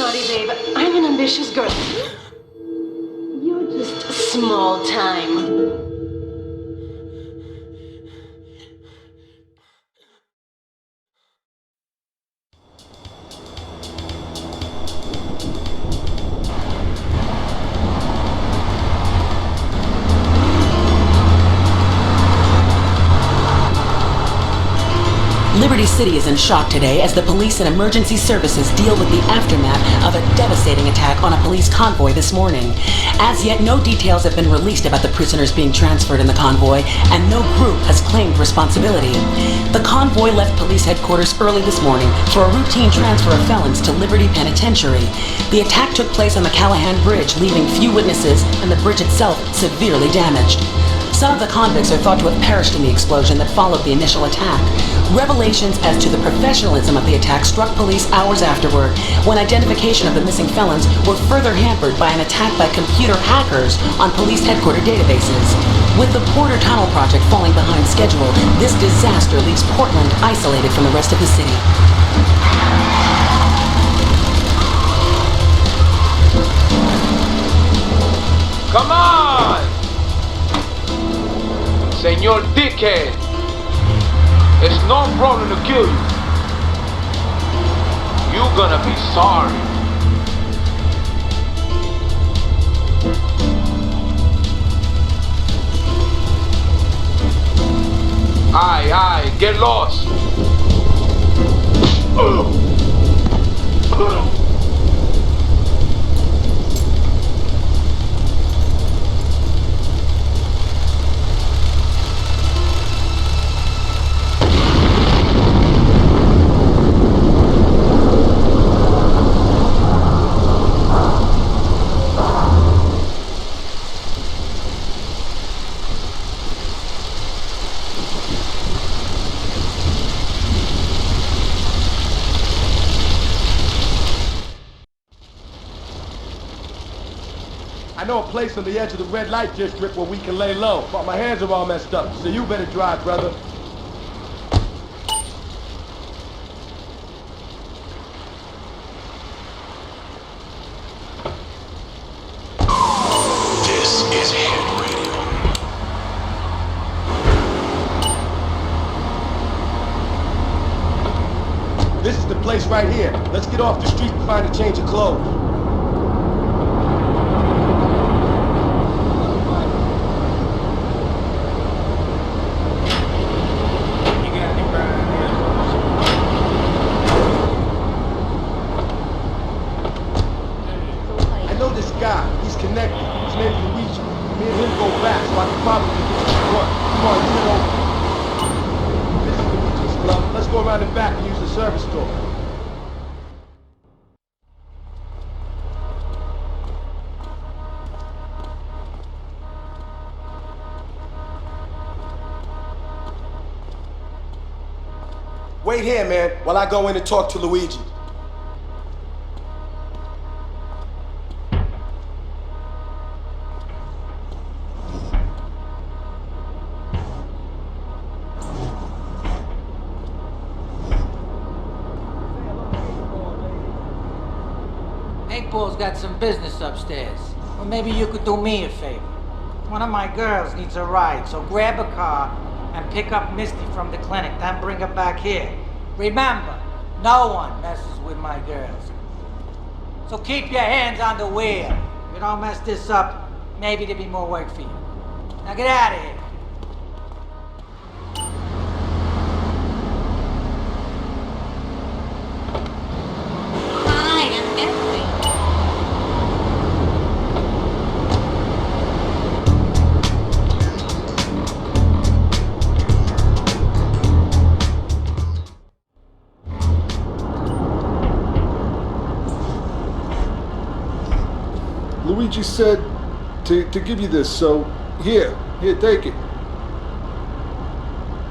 Sorry, babe. I'm an ambitious girl. You're just small time. Liberty City is in shock today as the police and emergency services deal with the aftermath of a devastating attack on a police convoy this morning. As yet, no details have been released about the prisoners being transferred in the convoy, and no group has claimed responsibility. The convoy left police headquarters early this morning for a routine transfer of felons to Liberty Penitentiary. The attack took place on the Callahan Bridge, leaving few witnesses and the bridge itself severely damaged. Some of the convicts are thought to have perished in the explosion that followed the initial attack. Revelations as to the professionalism of the attack struck police hours afterward, when identification of the missing felons were further hampered by an attack by computer hackers on police headquarters databases. With the Porter Tunnel project falling behind schedule, this disaster leaves Portland isolated from the rest of the city. Come on! Señor Dickhead! It's no problem to kill you. You're gonna be sorry. Aye, get lost. I know a place on the edge of the red light district where we can lay low, but my hands are all messed up, so you better drive, brother. This is Hit Radio. This is the place right here. Let's get off the street and find a change of clothes. He's connected. His name's Luigi. Me and him go back, so I can probably get you one. Come on, get it over. This is Luigi's club. Let's go around the back and use the service door. Wait here, man, while I go in and talk to Luigi. Paul's got some business upstairs. Well, maybe you could do me a favor. One of my girls needs a ride, so grab a car and pick up Misty from the clinic, then bring her back here. Remember, no one messes with my girls. So keep your hands on the wheel. If you don't mess this up, maybe there'll be more work for you. Now get out of here. Luigi said to give you this, so here, take it.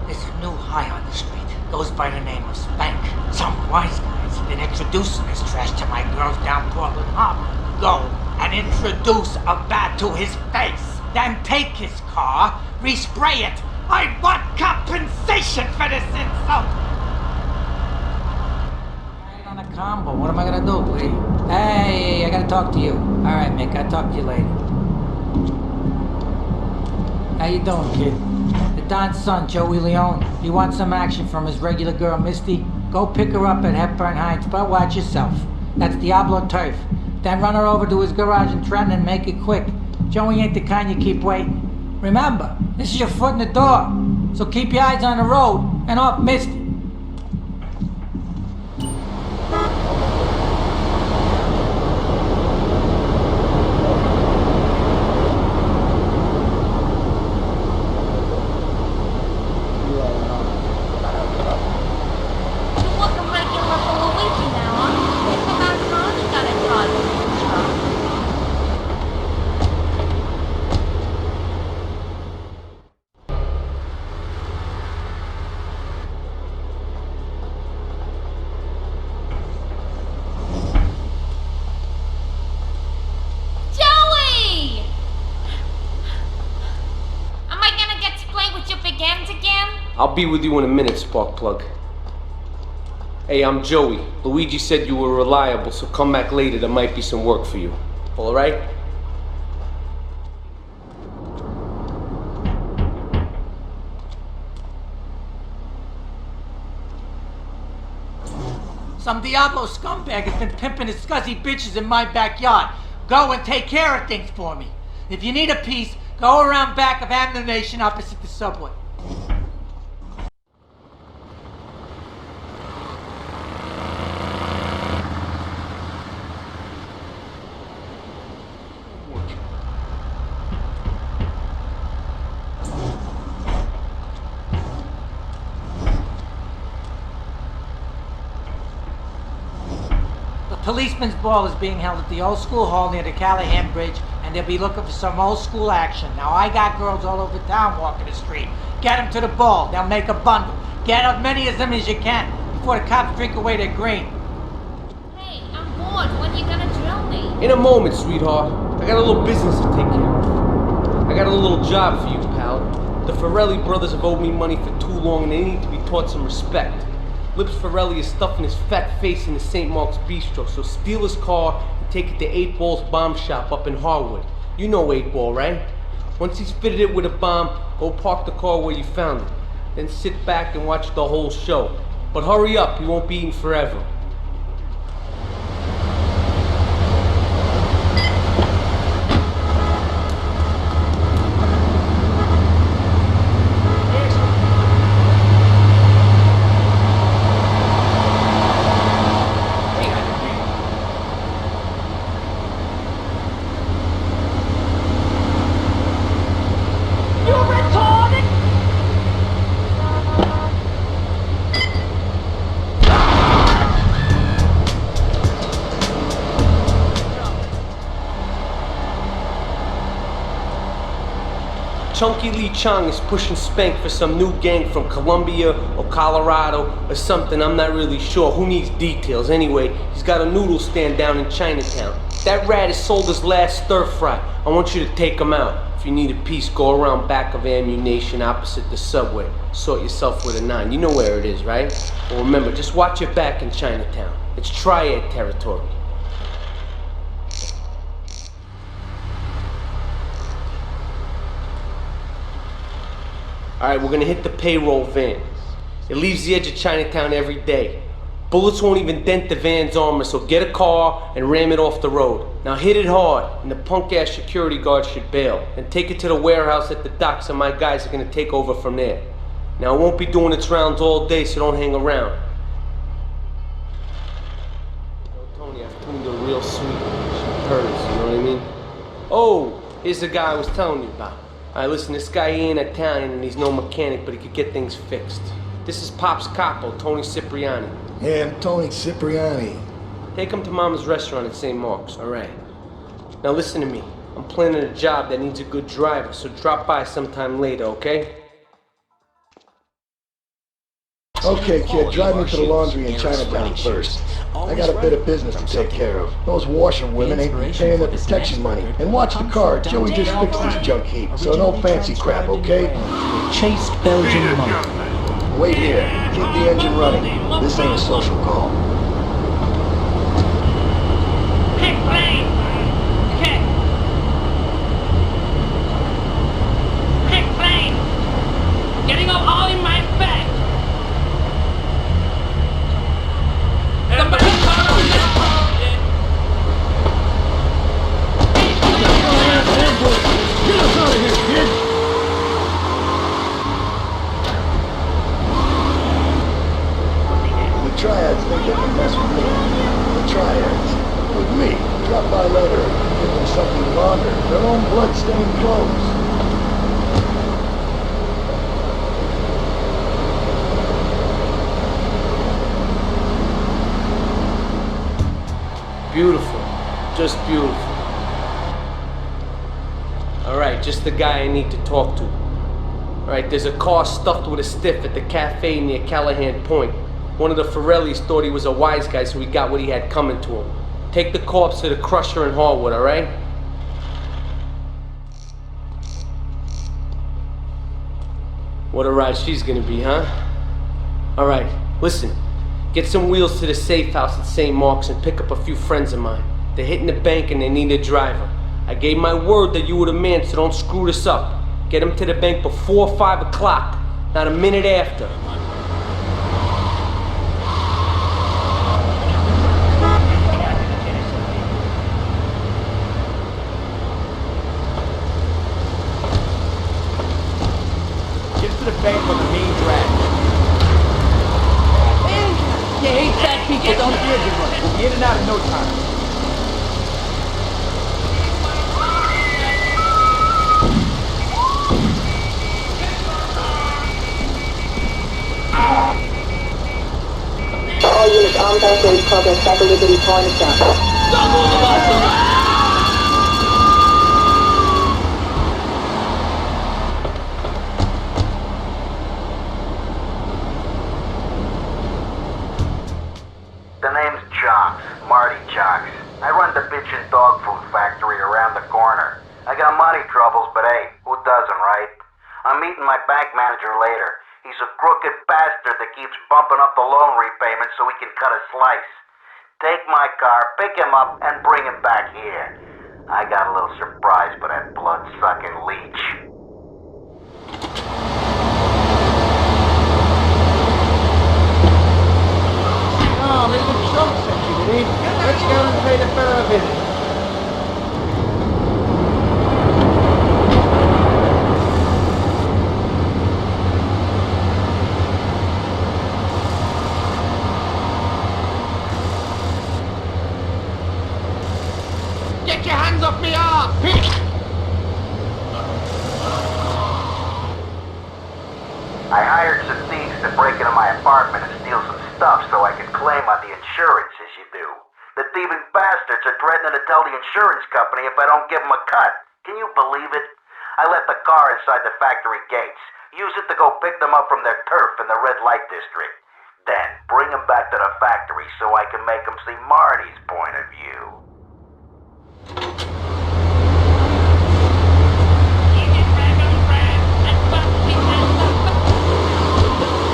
There's a new high on the street. Goes by the name of Spank. Some wise guy's been introducing this trash to my girls down Portland Harbor. Go and introduce a bat to his face. Then take his car, respray it. I want compensation for this insult. I ain't gonna combo. What am I gonna do, Lee? Hey, I gotta talk to you. All right, Mick, I'll talk to you later. How you doing, kid? The Don's son, Joey Leone. You want some action from his regular girl, Misty? Go pick her up at Hepburn Heights, but watch yourself. That's Diablo turf. Then run her over to his garage in Trenton and make it quick. Joey ain't the kind you keep waiting. Remember, this is your foot in the door, so keep your eyes on the road and off Misty. I'll be with you in a minute, Sparkplug. Hey, I'm Joey. Luigi said you were reliable, so come back later. There might be some work for you. All right? Some Diablo scumbag has been pimping his scuzzy bitches in my backyard. Go and take care of things for me. If you need a piece, go around back of Ammunition opposite the subway. Policeman's ball is being held at the old school hall near the Callahan Bridge, and they'll be looking for some old school action. Now, I got girls all over town walking the street. Get them to the ball. They'll make a bundle. Get as many of them as you can before the cops drink away their green. Hey, I'm bored. When are you gonna drill me? In a moment, sweetheart. I got a little business to take care of. I got a little job for you, pal. The Ferrelli brothers have owed me money for too long, and they need to be taught some respect. Lips Ferrelli is stuffing his fat face in the St. Mark's Bistro, so steal his car and take it to 8 Ball's bomb shop up in Harwood. You know 8 Ball, right? Once he's fitted it with a bomb, go park the car where you found it. Then sit back and watch the whole show. But hurry up, he won't be eating forever. Chunky Lee Chong is pushing Spank for some new gang from Colombia or Colorado or something, I'm not really sure. Who needs details? Anyway, he's got a noodle stand down in Chinatown. That rat has sold his last stir fry. I want you to take him out. If you need a piece, go around back of Ammunition opposite the subway. Sort yourself with a 9. You know where it is, right? Well, remember, just watch your back in Chinatown. It's triad territory. Alright, we're gonna hit the payroll van. It leaves the edge of Chinatown every day. Bullets won't even dent the van's armor, so get a car and ram it off the road. Now hit it hard, and the punk-ass security guard should bail. And take it to the warehouse at the docks, and my guys are gonna take over from there. Now it won't be doing its rounds all day, so don't hang around. Tony, I've tuned her real sweet. She purrs, you know what I mean? Oh, here's the guy I was telling you about. Alright, listen, this guy ain't Italian and he's no mechanic, but he could get things fixed. This is Pop's capo, Tony Cipriani. Yeah, I'm Tony Cipriani. Take him to Mama's restaurant at St. Mark's, alright? Now listen to me. I'm planning a job that needs a good driver, so drop by sometime later, okay? Okay, kid, drive me to the laundry in Chinatown first. I got a bit of business to take care of. Those washerwomen ain't paying their protection money. And watch the car, Joey just fixed this junk heap, so no fancy crap, okay? Chased Belgian monk. Wait here, keep the engine running. This ain't a social call. Drop by later and give them something to launder. Their own blood-stained clothes. Beautiful. Just beautiful. Alright, just the guy I need to talk to. Alright, there's a car stuffed with a stiff at the cafe near Callahan Point. One of the Forellis thought he was a wise guy, so he got what he had coming to him. Take the corpse to the crusher in Harwood, alright? What a ride she's gonna be, huh? Alright, listen. Get some wheels to the safe house at St. Mark's and pick up a few friends of mine. They're hitting the bank and they need a driver. I gave my word that you were the man, so don't screw this up. Get them to the bank before 5 o'clock, not a minute after. Get to the bank on the main drag. You hate fat people, don't you? We'll be in and out in no time. All units on Backroad progress back to Liberty Pawn Shop. The name's Jocks, Marty Jocks. I run the bitchin' dog food factory around the corner. I got money troubles, but hey, who doesn't, right? I'm meeting my bank manager later. He's a crooked bastard that keeps bumping up the loan repayments so he can cut a slice. Take my car, pick him up, and bring him back here. I got a little surprise for that blood-sucking leech. Oh, Mr. Trump sent you, did he? Let's go and pay the fellow a visit. Get your hands off me arm! I hired some thieves to break into my apartment and steal some stuff so I could claim on the insurance, as you do. The thieving bastards are threatening to tell the insurance company if I don't give them a cut. Can you believe it? I left the car inside the factory gates. Use it to go pick them up from their turf in the red light district. Then bring them back to the factory so I can make them see Marty's point of view.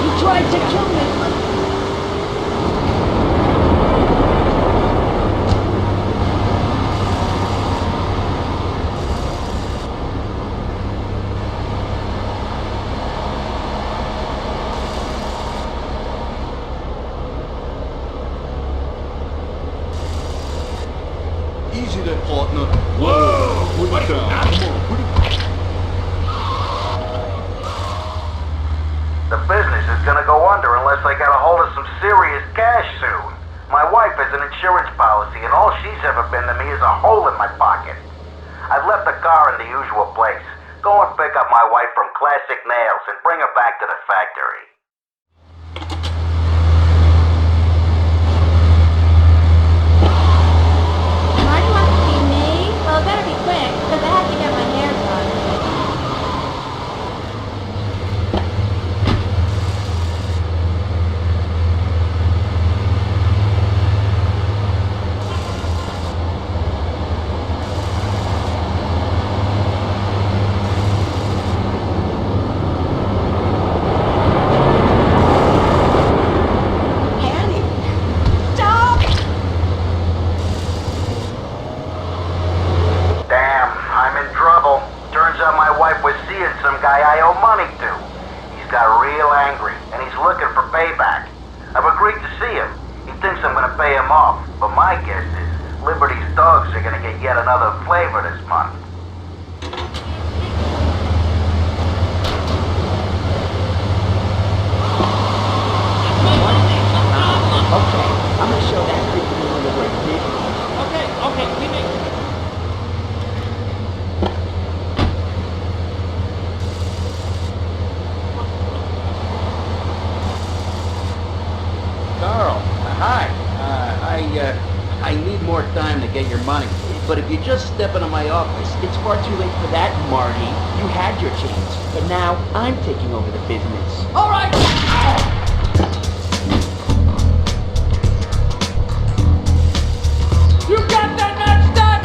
You tried to kill me. Easy there, partner. Whoa! Put it down. Come on, put it down. The business is gonna go under unless I get a hold of some serious cash soon. My wife has an insurance policy and all she's ever been to me is a hole in my pocket. I've left the car in the usual place. Go and pick up my wife from Classic Nails and bring her back to the factory. Marty wants to see me? Well, it better be quick, because I have to get my hair done. Some guy I owe money to. He's got real angry, and he's looking for payback. I've agreed to see him. He thinks I'm gonna pay him off, but my guess is Liberty's dogs are gonna get yet another flavor this month. Okay, I'm gonna show that creep to you on the way, kid. Okay, we money. But if you just step into my office, it's far too late for that, Marty. You had your chance. But now, I'm taking over the business. All right! You got that match done?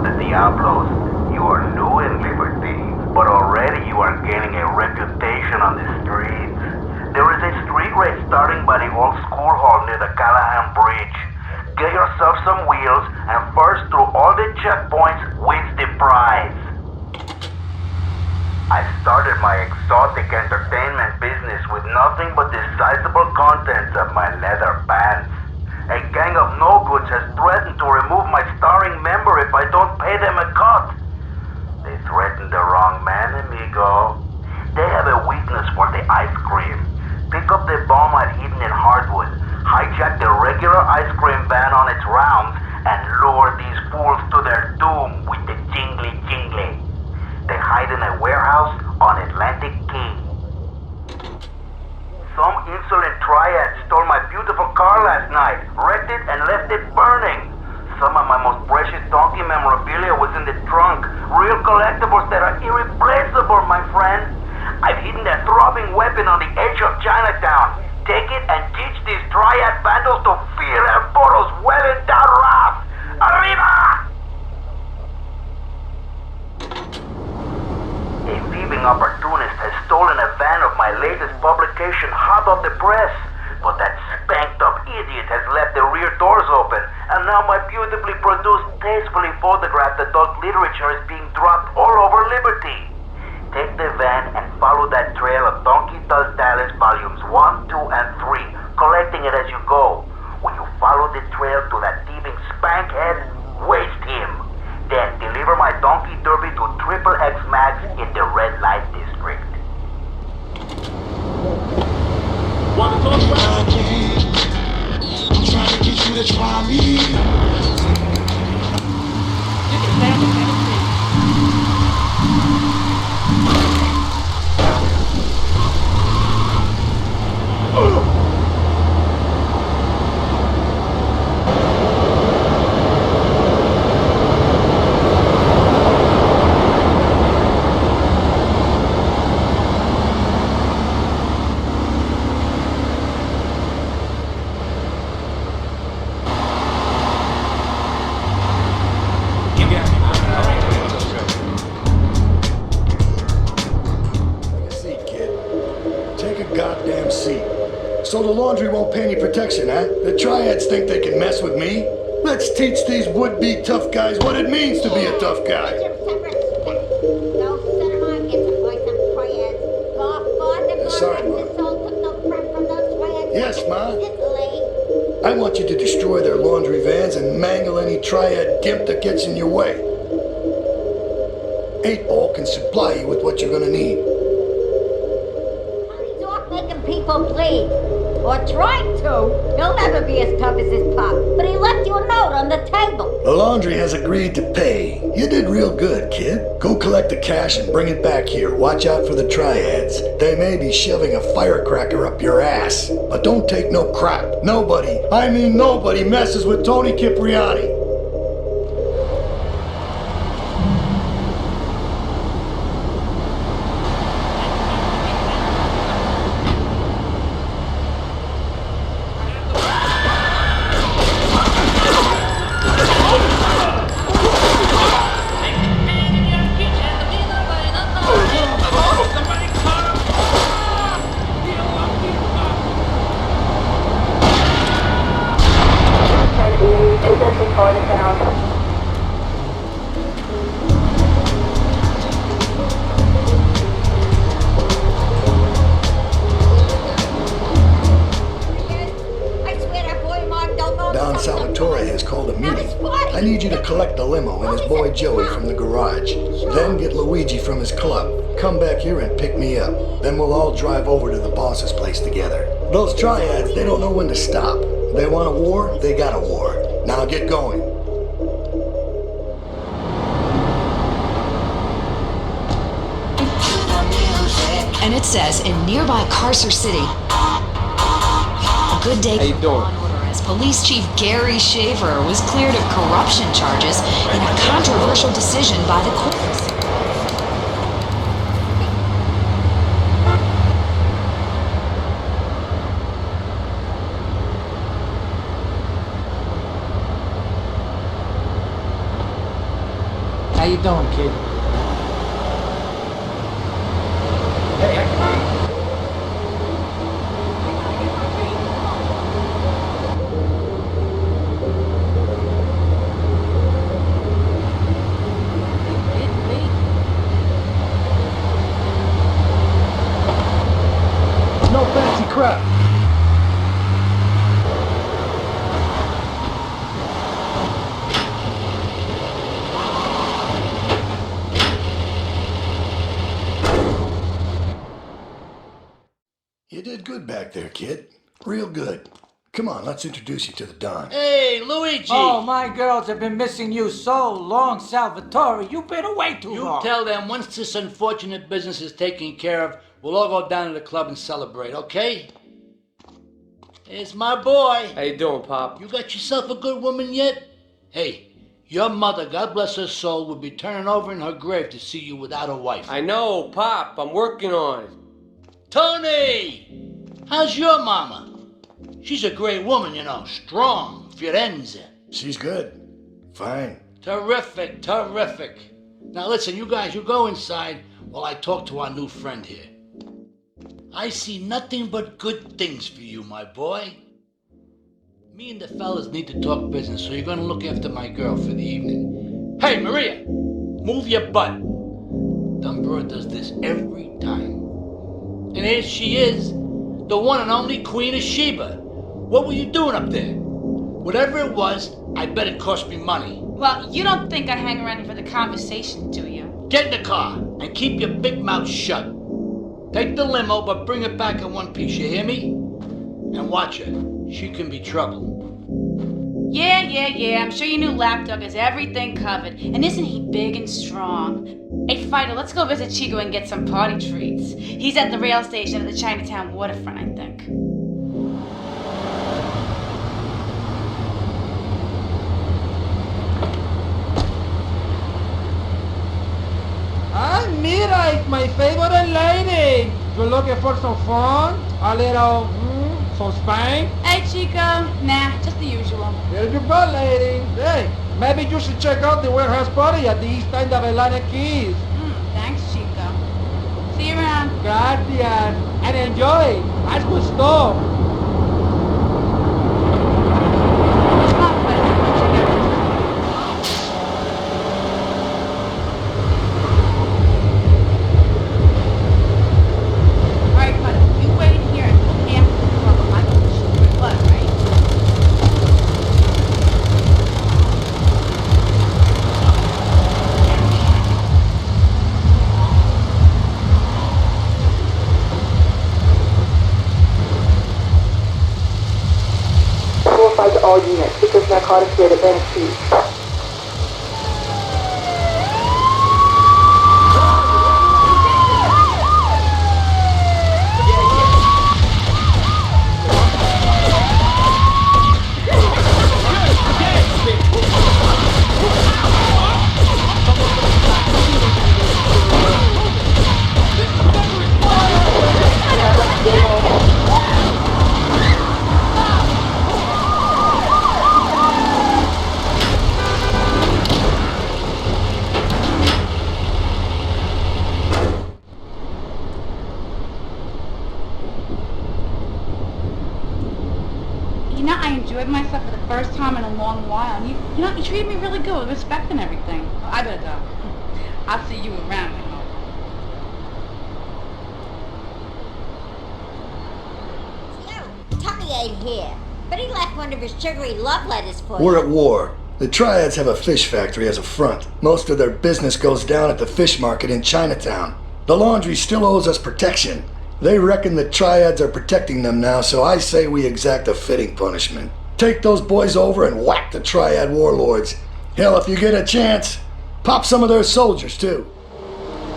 Diablos, you are new in Liberty, but already you are gaining a reputation on the streets. There is a street race starting by the old school hall near the Callahan Bridge. Get yourself some wheels, and first through all the checkpoints wins the prize. I started my exotic entertainment business with nothing but the sizable contents of my leather pants. A gang of no-goods has threatened to remove my starring member if I don't pay them a cut. They threatened the wrong man, amigo. They have a weakness for the ice cream. Pick up the bomb I'd hidden in Hardwood, hijack the regular ice cream van on its rounds, and lure these fools to their doom with the jingly-jingly. They hide in a warehouse on Atlantic Key. Some insolent triad stole my beautiful car last night, wrecked it and left it burning. Some of my most precious donkey memorabilia was in the trunk. Real collectibles that are irreplaceable, my friend. I've hidden a throbbing weapon on the edge of Chinatown. Take it and teach these triad vandals to feel El Poro's well-endowed wrath. Arriba! A thieving opportunist has stolen a van of my latest publication hot off the press. But that spanked-up idiot has left the rear doors open, and now my beautifully produced, tastefully photographed adult literature is being dropped all over Liberty. Take the van and follow that trail of Donkey Does Dallas volumes 1, 2, and 3, collecting it as you go. When you follow the trail to that thieving spankhead, waste him. Then deliver my donkey derby to Triple X Max in the red light district. Wanna talk about me? I'm trying to get you to try me. You can stand it, man. So the laundry won't pay any protection, huh? The triads think they can mess with me? Let's teach these would-be tough guys what it means to be a tough guy. Sorry, Ma. Yes, Ma. I want you to destroy their laundry vans and mangle any triad gimp that gets in your way. 8-Ball can supply you with what you're gonna need. He's off making people bleed. Or trying to. He'll never be as tough as his pop. But he left you a note on the table. The laundry has agreed to pay. You did real good, kid. Go collect the cash and bring it back here. Watch out for the triads. They may be shoving a firecracker up your ass. But don't take no crap. Nobody, I mean nobody, messes with Tony Cipriani. Joey from the garage. Then get Luigi from his club. Come back here and pick me up. Then we'll all drive over to the boss's place together. Those triads, they don't know when to stop. They want a war, they got a war. Now get going. and it says in nearby Carcer City. A good day. How you doing? As Police Chief Gary Shaver was cleared of corruption charges in a controversial decision by the courts. How you doing, kid? No fancy crap. You did good back there, kid. Real good. Come on, let's introduce you to the Don. Hey, Luigi! Oh, my girls have been missing you so long, Salvatore. You've been away too long. You tell them once this unfortunate business is taken care of, we'll all go down to the club and celebrate, okay? Here's my boy. How you doing, Pop? You got yourself a good woman yet? Hey, your mother, God bless her soul, would be turning over in her grave to see you without a wife. I know, Pop. I'm working on it. Tony! How's your mama? She's a great woman, you know, strong, Firenze. She's good. Fine. Terrific, terrific. Now listen, you guys, you go inside while I talk to our new friend here. I see nothing but good things for you, my boy. Me and the fellas need to talk business, so you're gonna look after my girl for the evening. Hey, Maria, move your butt. Dumbra does this every time. And here she is, the one and only Queen of Sheba. What were you doing up there? Whatever it was, I bet it cost me money. Well, you don't think I hang around here for the conversation, do you? Get in the car and keep your big mouth shut. Take the limo, but bring it back in one piece, you hear me? And watch her. She can be trouble. Yeah. I'm sure your new lapdog has everything covered. And isn't he big and strong? Hey, Fido, let's go visit Chico and get some party treats. He's at the rail station at the Chinatown waterfront, I think. Ah, mira, it's my favorite lady. You looking for some fun? A little, some spank? Hey, Chico. Nah, just the usual. There you go, lady. Hey, maybe you should check out the warehouse party at the East End of Atlanta Keys. Thanks, Chico. See you around. Gracias. And enjoy. That's good stuff. All units, because narcotics here at Atlantic Keys. Myself for the first time in a long while, and you treated me really good with respect and everything. Well, I better go. I'll see you around, I hope. Tommy ain't here, but he left one of his sugary love letters for you. We're at war. The Triads have a fish factory as a front. Most of their business goes down at the fish market in Chinatown. The laundry still owes us protection. They reckon the Triads are protecting them now, so I say we exact a fitting punishment. Take those boys over and whack the Triad warlords. Hell, if you get a chance, pop some of their soldiers too.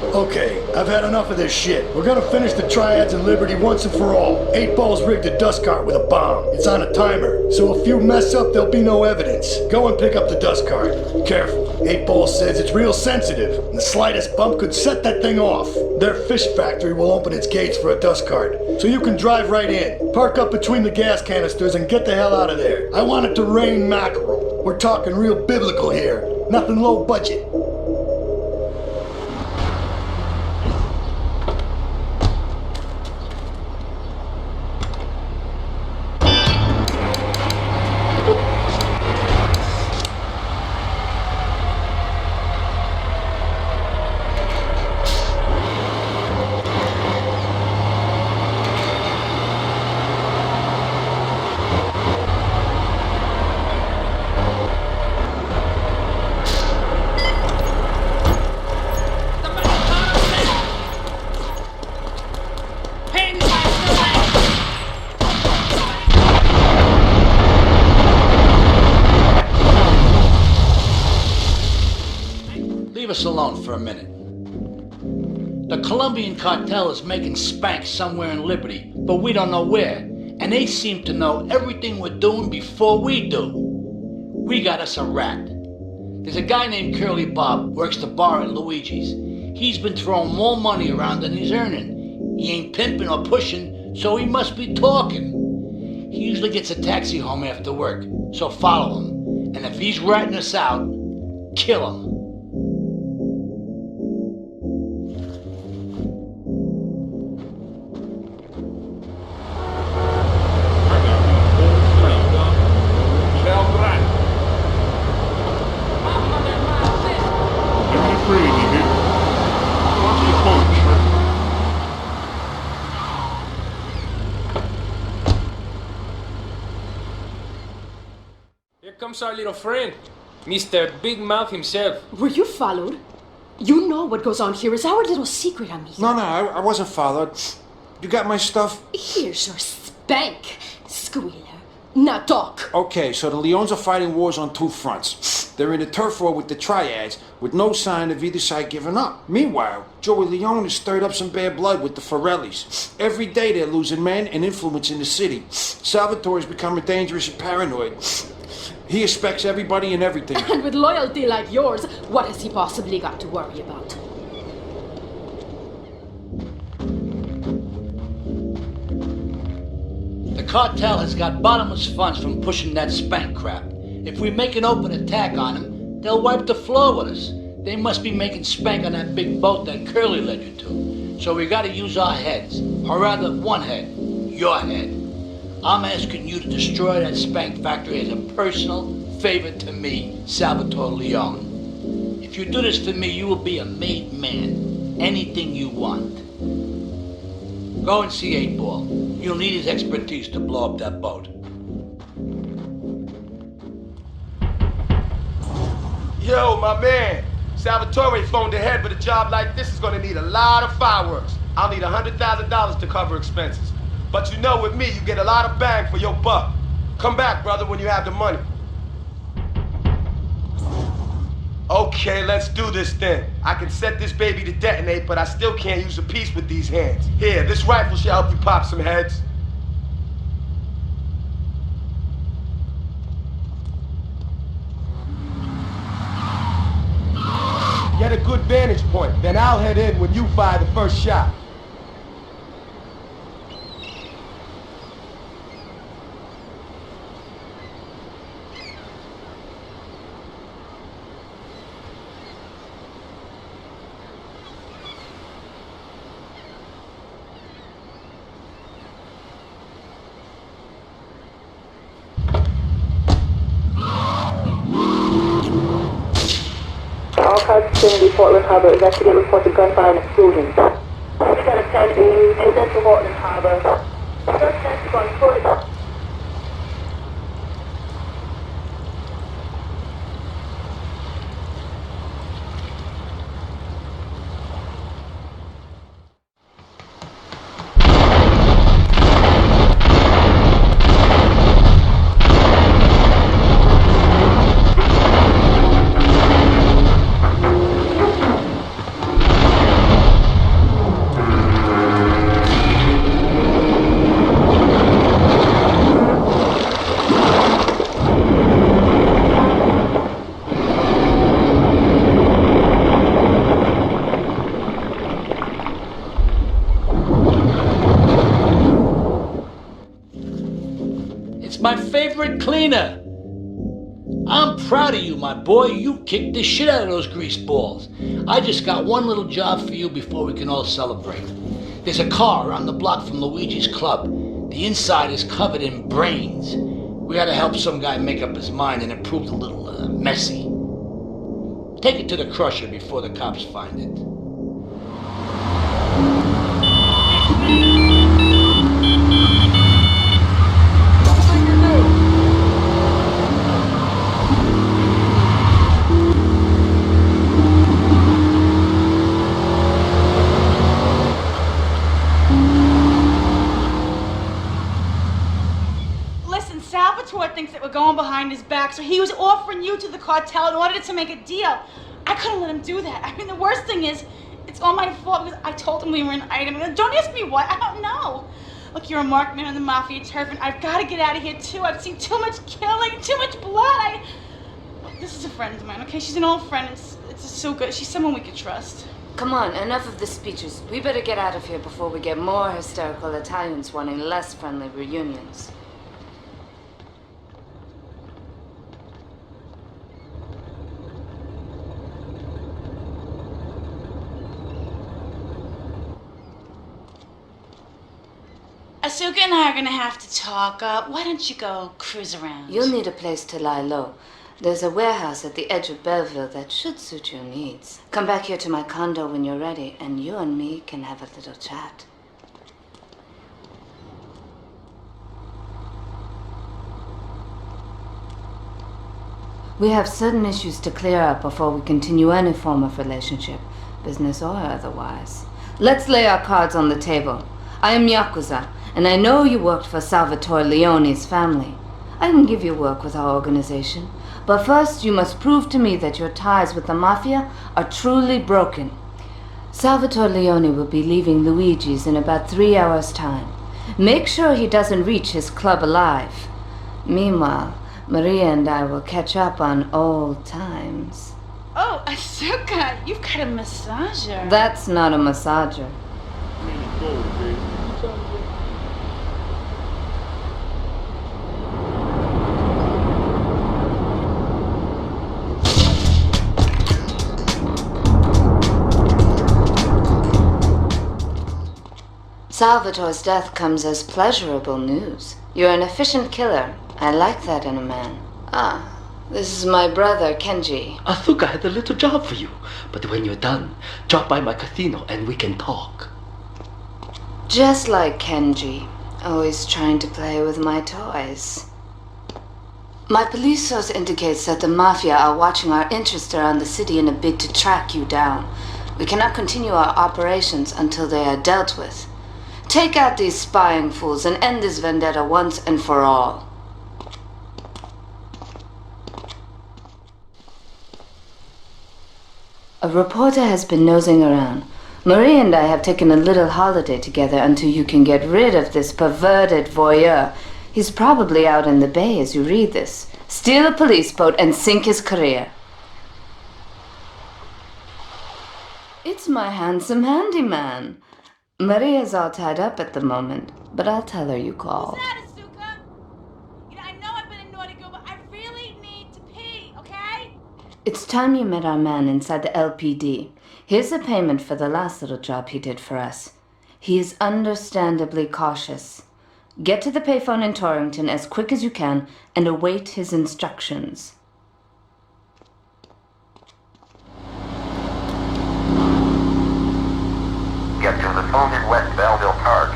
Okay, I've had enough of this shit. We're gonna finish the triads in Liberty once and for all. 8 Ball's rigged a dust cart with a bomb. It's on a timer, so if you mess up, there'll be no evidence. Go and pick up the dust cart. Careful. 8 Ball says it's real sensitive, and the slightest bump could set that thing off. Their fish factory will open its gates for a dust cart, so you can drive right in. Park up between the gas canisters and get the hell out of there. I want it to rain mackerel. We're talking real biblical here. Nothing low budget. Leave us alone for a minute. The Colombian cartel is making spank somewhere in Liberty, but we don't know where. And they seem to know everything we're doing before we do. We got us a rat. There's a guy named Curly Bob, works the bar at Luigi's. He's been throwing more money around than he's earning. He ain't pimping or pushing, so he must be talking. He usually gets a taxi home after work, so follow him. And if he's ratting us out, kill him. Here comes our little friend, Mr. Big Mouth himself. Were you followed? You know what goes on here is our little secret, amigo. No, I wasn't followed. You got my stuff? Here's your spank, squealer. Now talk. Okay, so the Leons are fighting wars on 2 fronts. They're in a turf war with the triads, with no sign of either side giving up. Meanwhile, Joey Leone has stirred up some bad blood with the Forellis. Every day they're losing men and influence in the city. Salvatore's becoming dangerous and paranoid. He expects everybody and everything. And with loyalty like yours, what has he possibly got to worry about? The cartel has got bottomless funds from pushing that spank crap. If we make an open attack on them, they'll wipe the floor with us. They must be making spank on that big boat that Curly led you to. So we gotta use our heads. Or rather, one head. Your head. I'm asking you to destroy that spank factory as a personal favor to me, Salvatore Leone. If you do this for me, you will be a made man. Anything you want. Go and see 8 Ball. You'll need his expertise to blow up that boat. Yo, my man. Salvatore phoned ahead, but a job like this is gonna need a lot of fireworks. I'll need $100,000 to cover expenses. But you know, with me, you get a lot of bang for your buck. Come back, brother, when you have the money. Okay, let's do this then. I can set this baby to detonate, but I still can't use a piece with these hands. Here, this rifle should help you pop some heads. Get a good vantage point, then I'll head in when you fire the first shot. All cars vicinity Portland Harbor, investigate reported gunfire and explosions. We got a 10 in Central Portland Harbor. Suspects on foot. a cleaner. I'm proud of you, my boy. You kicked the shit out of those grease balls. I just got one little job for you before we can all celebrate. There's a car around the block from Luigi's club. The inside is covered in brains. We had to help some guy make up his mind, and it proved a little messy. Take it to the crusher before the cops find it. Listen, Salvatore thinks that we're going behind his back, so he was offering you to the cartel in order to make a deal. I couldn't let him do that. I mean, the worst thing is, it's all my fault because I told him we were an item. Don't ask me why, I don't know. Look, you're a marked man on the Mafia turf, and I've got to get out of here too. I've seen too much killing, too much blood. This is a friend of mine, okay? She's an old friend. It's just so good. She's someone we could trust. Come on, enough of the speeches. We better get out of here before we get more hysterical Italians wanting less friendly reunions. Asuka and I are gonna have to talk. Why don't you go cruise around? You'll need a place to lie low. There's a warehouse at the edge of Belleville that should suit your needs. Come back here to my condo when you're ready, and you and me can have a little chat. We have certain issues to clear up before we continue any form of relationship, business or otherwise. Let's lay our cards on the table. I am Yakuza, and I know you worked for Salvatore Leone's family. I can give you work with our organization, but first you must prove to me that your ties with the Mafia are truly broken. Salvatore Leone will be leaving Luigi's in about 3 hours' time. Make sure he doesn't reach his club alive. Meanwhile, Maria and I will catch up on old times. Oh, Asuka, you've got a massager. That's not a massager. Salvatore's death comes as pleasurable news. You're an efficient killer. I like that in a man. Ah, this is my brother, Kenji. Asuka has a little job for you, but when you're done, drop by my casino and we can talk. Just like Kenji, always trying to play with my toys. My police source indicates that the Mafia are watching our interests around the city in a bid to track you down. We cannot continue our operations until they are dealt with. Take out these spying fools and end this vendetta once and for all. A reporter has been nosing around. Marie and I have taken a little holiday together until you can get rid of this perverted voyeur. He's probably out in the bay as you read this. Steal a police boat and sink his career. It's my handsome handyman. Maria's all tied up at the moment, but I'll tell her you called. What's that, Asuka? I know I've been a naughty girl, but I really need to pee, okay? It's time you met our man inside the LPD. Here's a payment for the last little job he did for us. He is understandably cautious. Get to the payphone in Torrington as quick as you can and await his instructions. Get to the phone in West Belleville Park.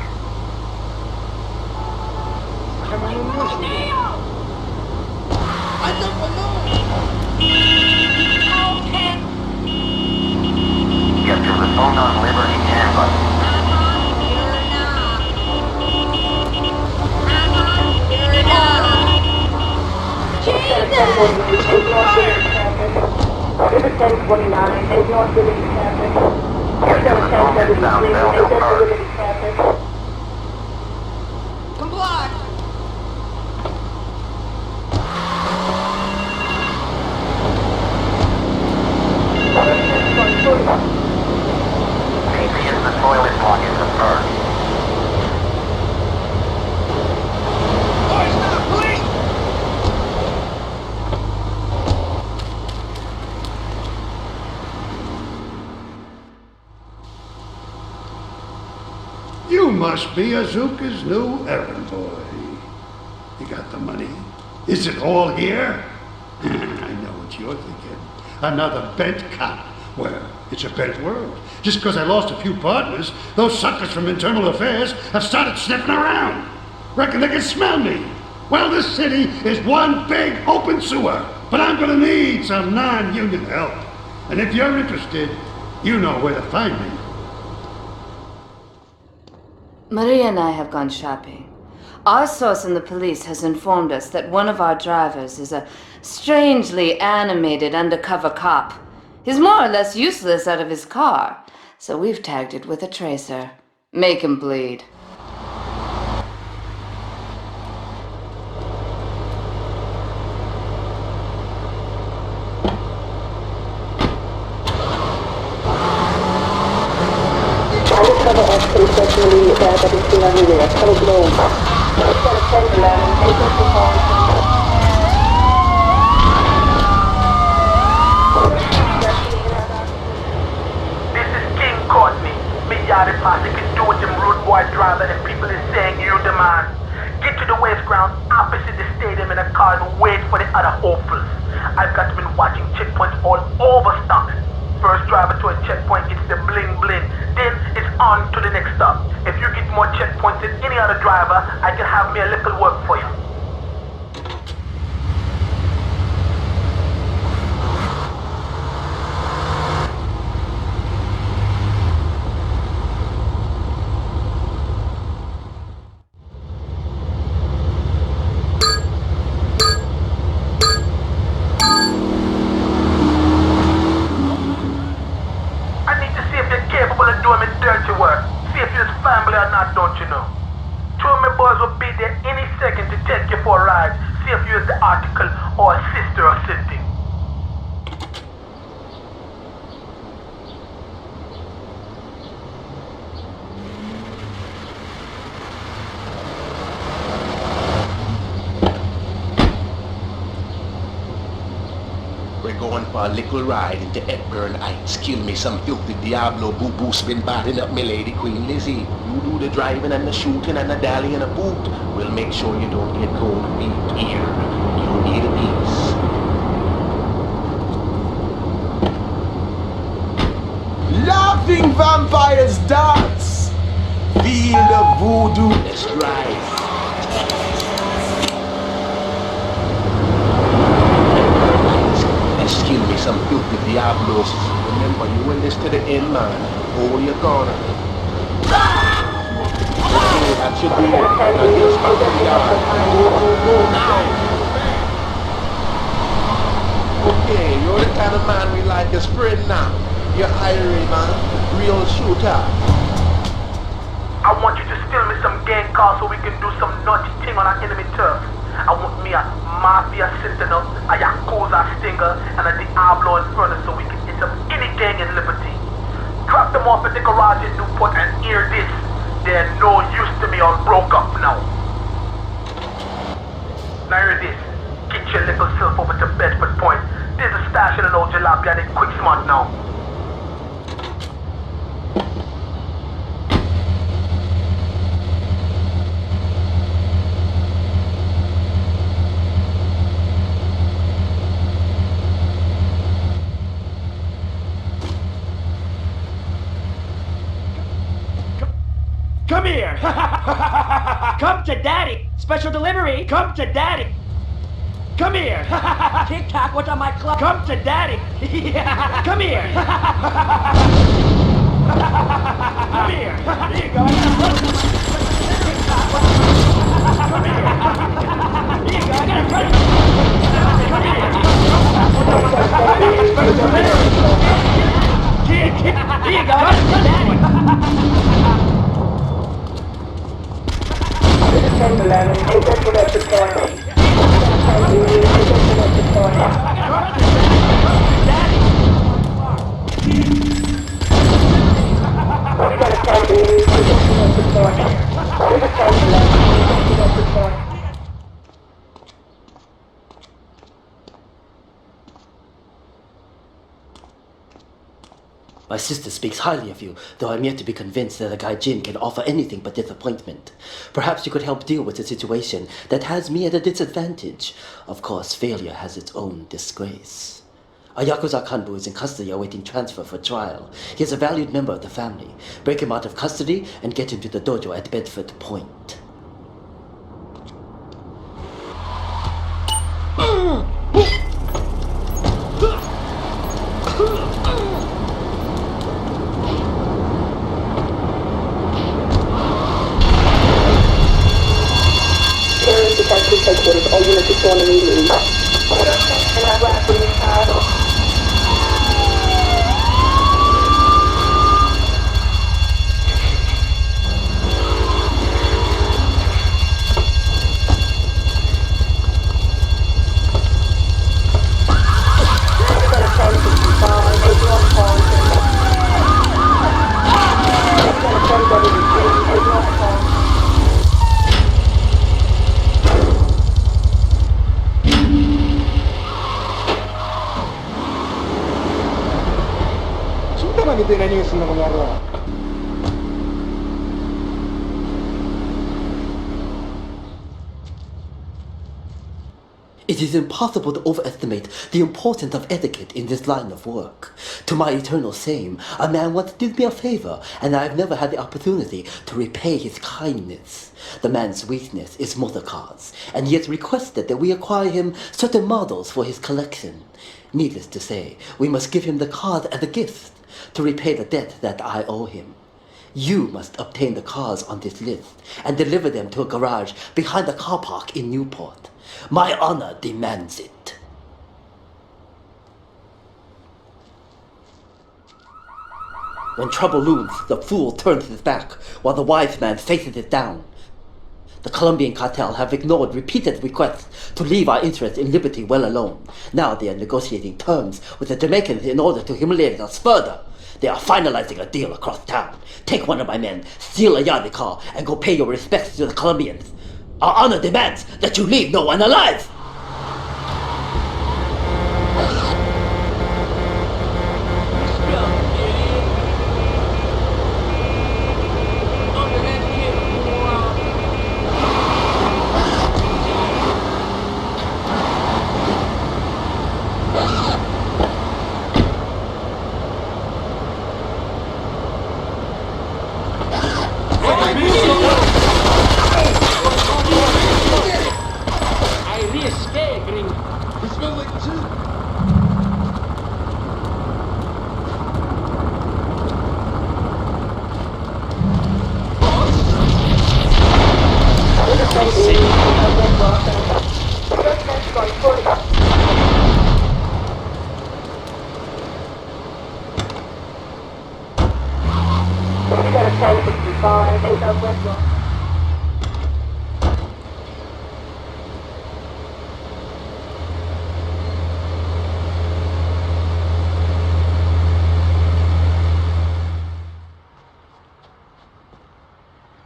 Get to the phone on Liberty Campus. It's 1029, it's North Liberty Campus. Get to the phone in South Belleville Park. Comply! Casey is the toilet block in the park. must be Azuka's new errand boy. You got the money? Is it all here? I know what you're thinking. Another bent cop. Well, it's a bent world. Just because I lost a few partners, those suckers from Internal Affairs have started sniffing around. Reckon they can smell me. Well, this city is one big open sewer, but I'm gonna need some non-union help. And if you're interested, you know where to find me. Maria and I have gone shopping. Our source in the police has informed us that one of our drivers is a strangely animated undercover cop. He's more or less useless out of his car, so we've tagged it with a tracer. Make him bleed. Especially that I've been seeing everywhere. Acclaimed. It's got a pendulum and takes the phone. This is King Courtney. Me yarded posse can do with them rude boy driver and people is saying you the man. Get to the waste ground opposite the stadium in a car and wait for the other hopefuls. I've got been watching checkpoints all over Stockton. First driver to a checkpoint gets the bling bling. Then it's on to the next stop. If you get more checkpoints than any other driver, I can have me a little work for you. Don't you know? Two of my boys will be there any second to take you for a ride, see if you're the article or a sister or something. We're going for a little ride into Hepburn Heights. Kill me some filthy Diablo boo-boo spin batting up me lady Queen Lizzie. You do the driving and the shooting and the dally and the boot. We'll make sure you don't get cold feet here. You need a piece. Laughing vampires dance. Feel the voodoo. Let's drive. Kill me some filthy Diablos. Remember, you in this to the end, man. Hold your corner. Okay, that should be it. Now get us back to the yard. Go now. Okay, you're the kind of man we like as friend now. You're Irie, man. Real shooter. I want you to steal me some gang cars so we can do some naughty thing on our enemy turf. I want me a Mafia Sentinel, a Yakuza Stinger, and a Diablo Inferno so we can hit up any gang in Liberty. Drop them off at the garage in Newport and hear this. They're no use to me, all broke up now. Now hear this. Get your little self over to Bedford Point. There's a stash in an old jalopy and it's quick smart now. Come here! Come to daddy! Special delivery! Come to daddy! Come here! TikTok, what's on my club? Come to daddy! Come here! Come here! Here you go! Come here! Here you go! I got a friend! Come here! Special delivery! Here you go! Come to daddy! 10-11, take that to that point. Take that to point. We got a time to take that to point. Take a 10-11, take that to point. My sister speaks highly of you, though I'm yet to be convinced that a guy Jin can offer anything but disappointment. Perhaps you could help deal with a situation that has me at a disadvantage. Of course, failure has its own disgrace. A Yakuza Kanbu is in custody awaiting transfer for trial. He is a valued member of the family. Break him out of custody and get him to the dojo at Bedford Point. Terrorist detective headquarters, all units respond immediately. And I wrap in this car. It is impossible to overestimate the importance of etiquette in this line of work. To my eternal shame, a man once did me a favor, and I have never had the opportunity to repay his kindness. The man's weakness is motor cars, and he has requested that we acquire him certain models for his collection. Needless to say, we must give him the cars as a gift to repay the debt that I owe him. You must obtain the cars on this list and deliver them to a garage behind the car park in Newport. My honor demands it. When trouble looms, the fool turns his back, while the wise man faces it down. The Colombian cartel have ignored repeated requests to leave our interests in liberty well alone. Now they are negotiating terms with the Jamaicans in order to humiliate us further. They are finalizing a deal across town. Take one of my men, steal a Yardley car, and go pay your respects to the Colombians. Our honor demands that you leave no one alive!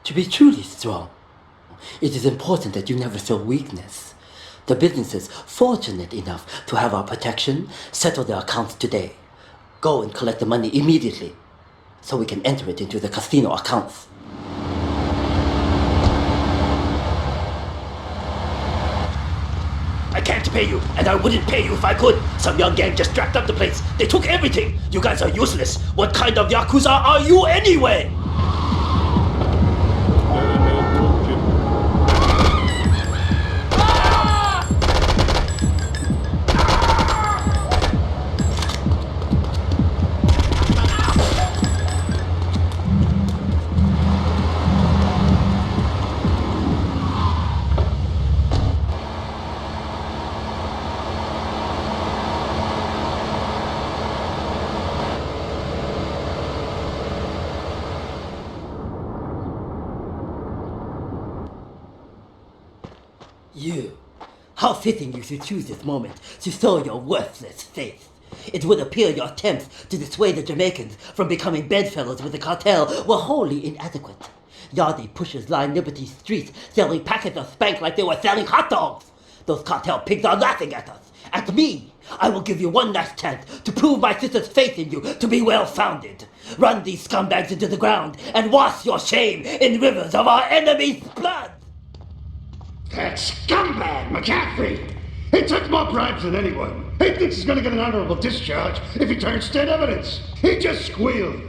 To be truly strong, it is important that you never show weakness. The businesses fortunate enough to have our protection settle their accounts today. Go and collect the money immediately, so we can enter it into the casino accounts. I can't pay you, and I wouldn't pay you if I could. Some young gang just strapped up the place. They took everything. You guys are useless. What kind of Yakuza are you anyway? You. How fitting you should choose this moment to show your worthless face. It would appear your attempts to dissuade the Jamaicans from becoming bedfellows with the cartel were wholly inadequate. Yardie pushers line Liberty Street selling packets of spank like they were selling hot dogs. Those cartel pigs are laughing at us, At me! I will give you one last chance to prove my sister's faith in you to be well-founded. Run these scumbags into the ground and wash your shame in rivers of our enemy's blood! That scumbag, McCaffrey! He took more bribes than anyone. He thinks he's gonna get an honorable discharge if he turns state evidence. He just squealed.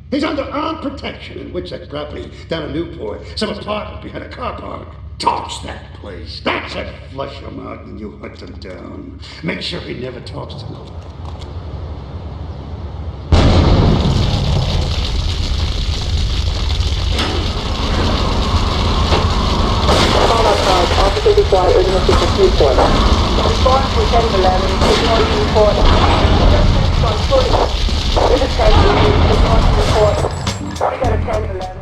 He's under armed protection in Witchett property down in Newport, some apartment behind a car park. Torch that place. That's it. Flush him out and you hunt him down. Make sure he never talks to nobody. Officer required urgent assistance Newport. Response to 1011, ignore Newport. This is 1011, ignore Newport. We got a 1011.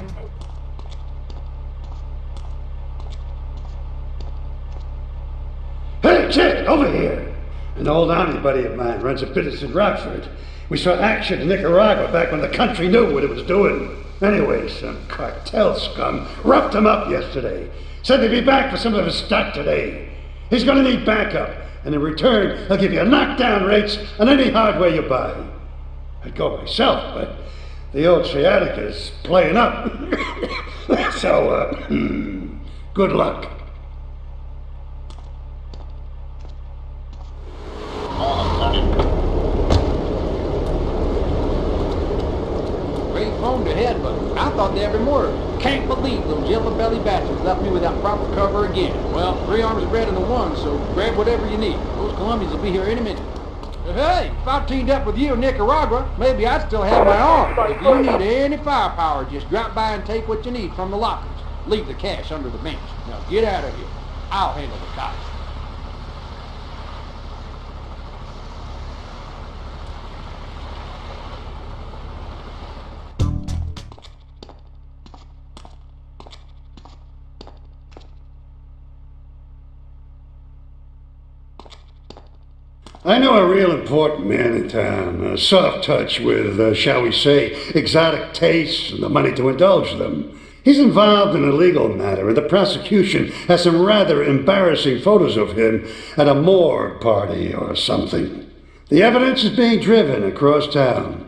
Hey, Jake, over here! An old army buddy of mine runs a business in Rockford. We saw action in Nicaragua back when the country knew what it was doing. Anyway, some cartel scum roughed him up yesterday. Said he'd be back for some of his stock today. He's gonna need backup, and in return, he'll give you knockdown rates on any hardware you buy. I'd go myself, but the old sciatica's playing up. So, good luck. Great phone to head, but I thought they every word. Can't believe those yellow-belly bastards left me without proper cover again. Well, 3 arms bread in the one, so grab whatever you need. Those Colombians will be here any minute. Hey, if I teamed up with you in Nicaragua, maybe I'd still have my arm. If you need any firepower, just drop by and take what you need from the lockers. Leave the cash under the bench. Now get out of here. I'll handle the cops. I know a real important man in town, a soft touch with, shall we say, exotic tastes and the money to indulge them. He's involved in a legal matter, and the prosecution has some rather embarrassing photos of him at a morgue party or something. The evidence is being driven across town.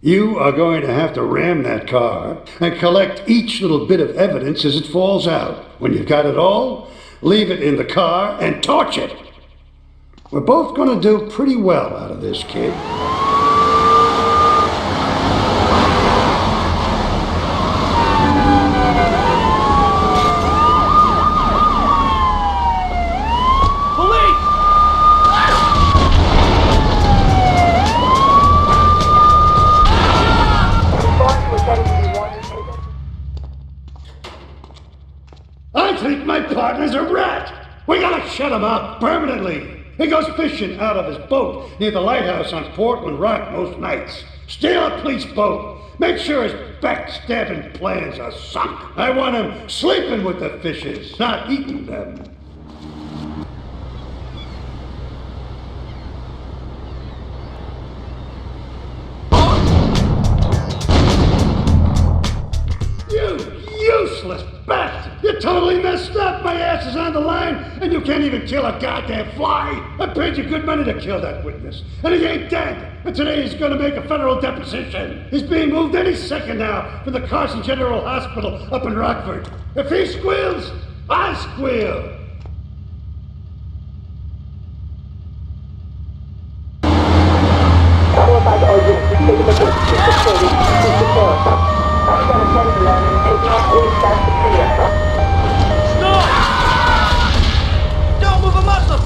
You are going to have to ram that car and collect each little bit of evidence as it falls out. When you've got it all, leave it in the car and torch it. We're both going to do pretty well out of this, kid. I think my partner's a rat. We gotta shut him up permanently. He goes fishing out of his boat near the lighthouse on Portland Rock most nights. Steal a police boat. Make sure his backstabbing plans are sunk. I want him sleeping with the fishes, not eating them. You useless bastard! You totally messed up! My ass is on the line, and you can't even kill a goddamn fly! I paid you good money to kill that witness, and he ain't dead! And today he's gonna make a federal deposition! He's being moved any second now from the Carson General Hospital up in Rockford. If he squeals, I squeal! Don't move a muscle! Don't move a muscle!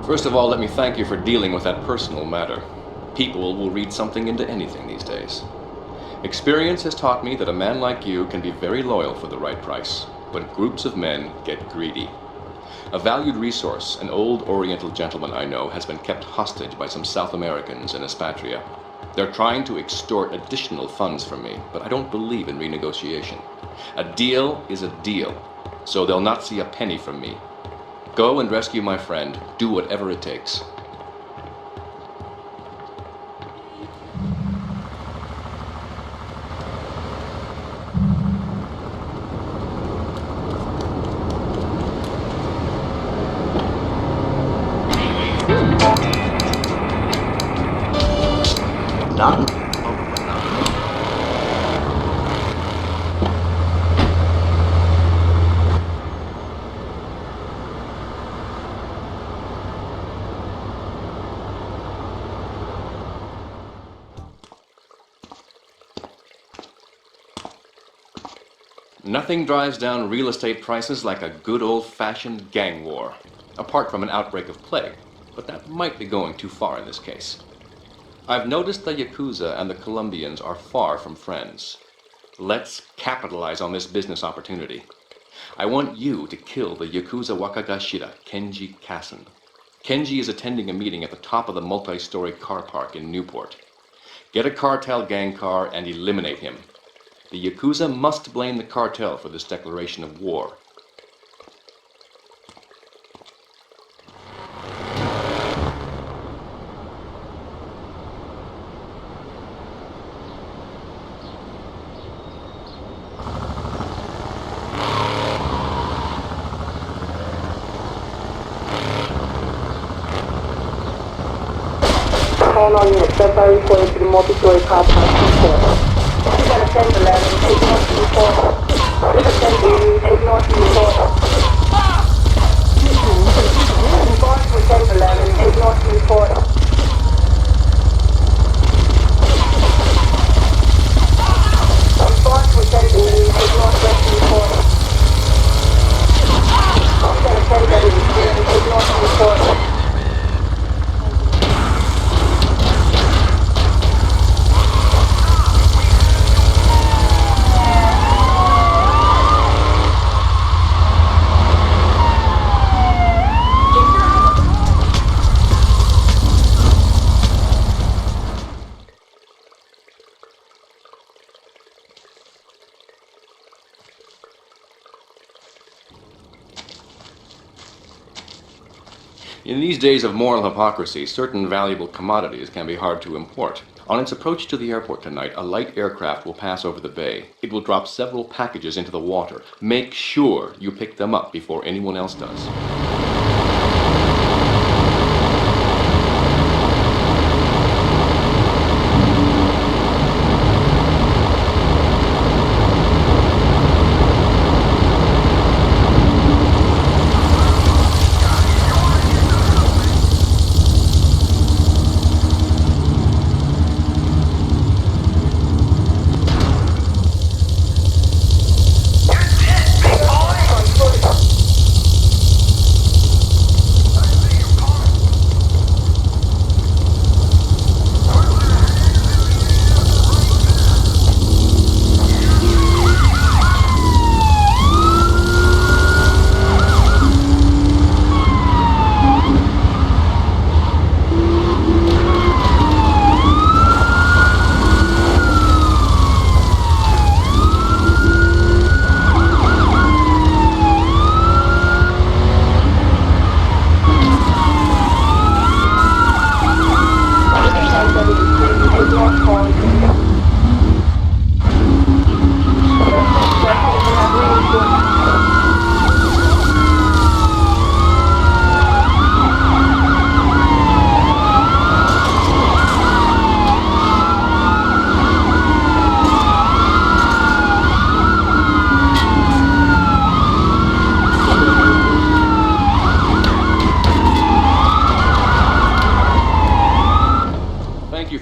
First of all, let me thank you for dealing with that personal matter. People will read something into anything these days. Experience has taught me that a man like you can be very loyal for the right price, but groups of men get greedy. A valued resource, an old Oriental gentleman I know, has been kept hostage by some South Americans in Espatria. They're trying to extort additional funds from me, but I don't believe in renegotiation. A deal is a deal, so they'll not see a penny from me. Go and rescue my friend. Do whatever it takes. None. Nothing drives down real estate prices like a good old-fashioned gang war, apart from an outbreak of plague, but that might be going too far in this case. I've noticed the Yakuza and the Colombians are far from friends. Let's capitalize on this business opportunity. I want you to kill the Yakuza Wakagashira, Kenji Kassen. Kenji is attending a meeting at the top of the multi-story car park in Newport. Get a cartel gang car and eliminate him. The Yakuza must blame the cartel for this declaration of war. All on units, that's how reported to the multi-story car park Newport. You gotta send the ladder and take north to Newport. You gotta send the take north to Newport. I'm going to send the ladder and take north to Newport. I'm going to send the take northwest to Newport. You gotta send the take north to Newport. In these days of moral hypocrisy, certain valuable commodities can be hard to import. On its approach to the airport tonight, a light aircraft will pass over the bay. It will drop several packages into the water. Make sure you pick them up before anyone else does.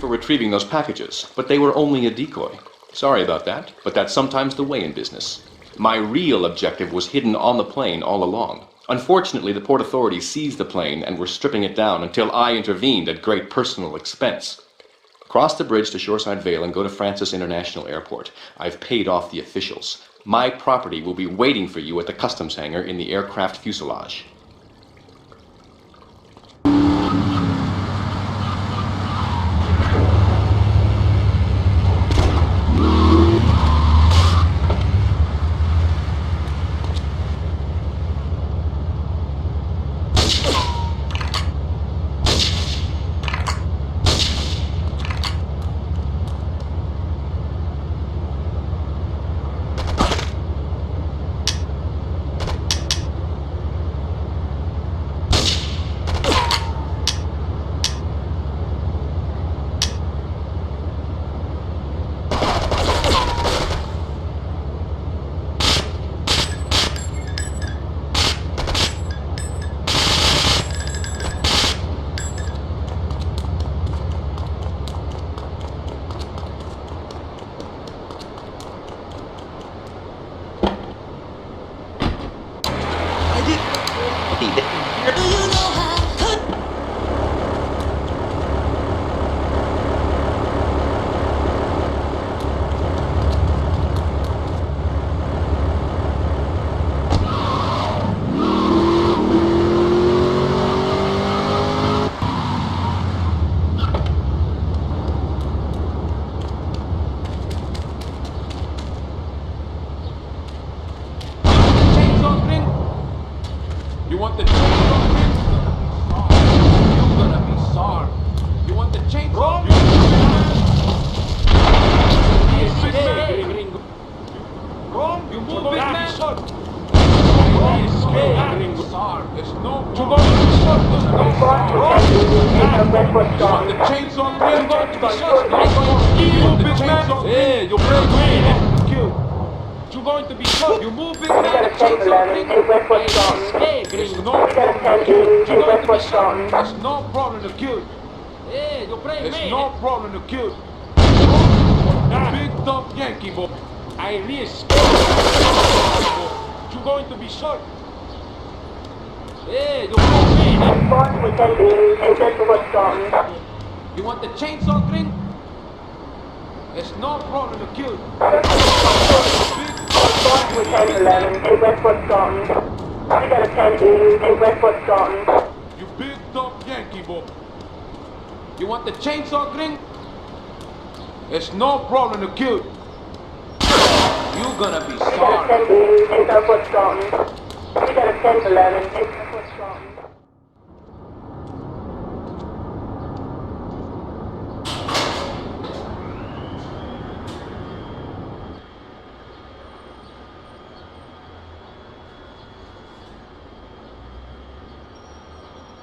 Retrieving those packages, but they were only a decoy. Sorry about that, but that's sometimes the way in business. My real objective was hidden on the plane all along. Unfortunately, the port authorities seized the plane and were stripping it down until I intervened at great personal expense. Cross the bridge to Shoreside Vale and go to Francis International Airport. I've paid off the officials. My property will be waiting for you at the customs hangar in the aircraft fuselage. You want the chainsaw? You're gonna be sorry. You want the chainsaw? You move big man. There's no problem. You want the chainsaw? You're going to be shot. You move big man. Hey, you're brave man. You're going to be shot. You move big man. There's no problem to kill. You're going to be shot. There's no problem to kill. Hey, you're brave man. There's no problem to kill. Big tough Yankee boy. I risk. You're going to be shot. Hey, you're brave man. You want the chainsaw thing? There's no problem to kill. With 1011 to Westport, Scotland. We got a 10-2 to Westport, Scotland. You big tough Yankee boy. You want the chainsaw thing? There's no problem to kill. You're gonna be sorry. We got a 10-2 to Westport, Scotland. We got a 10-11 to Westport, Scotland.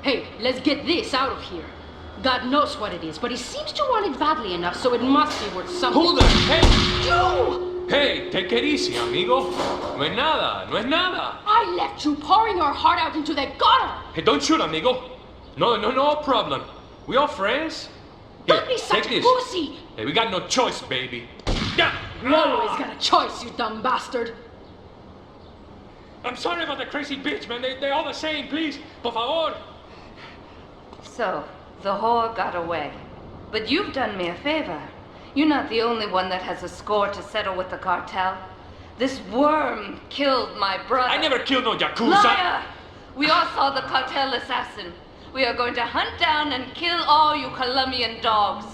Hey, let's get this out of here. God knows what it is, but he seems to want it badly enough, so it must be worth something. Hold it! Hey! You! Hey, take it easy, amigo. No es nada, no es nada. I left you pouring our heart out into the gutter! Hey, don't shoot, amigo. No problem. We all friends. Here, Don't be such take a this. pussy! Hey, we got no choice, baby. Yeah. You always got a choice, you dumb bastard. I'm sorry about the crazy bitch, man. They're all the same, please. Por favor. So, the whore got away. But you've done me a favor. You're not the only one that has a score to settle with the cartel. This worm killed my brother. I never killed no Yakuza. Liar! We all saw the cartel assassin. We are going to hunt down and kill all you Colombian dogs.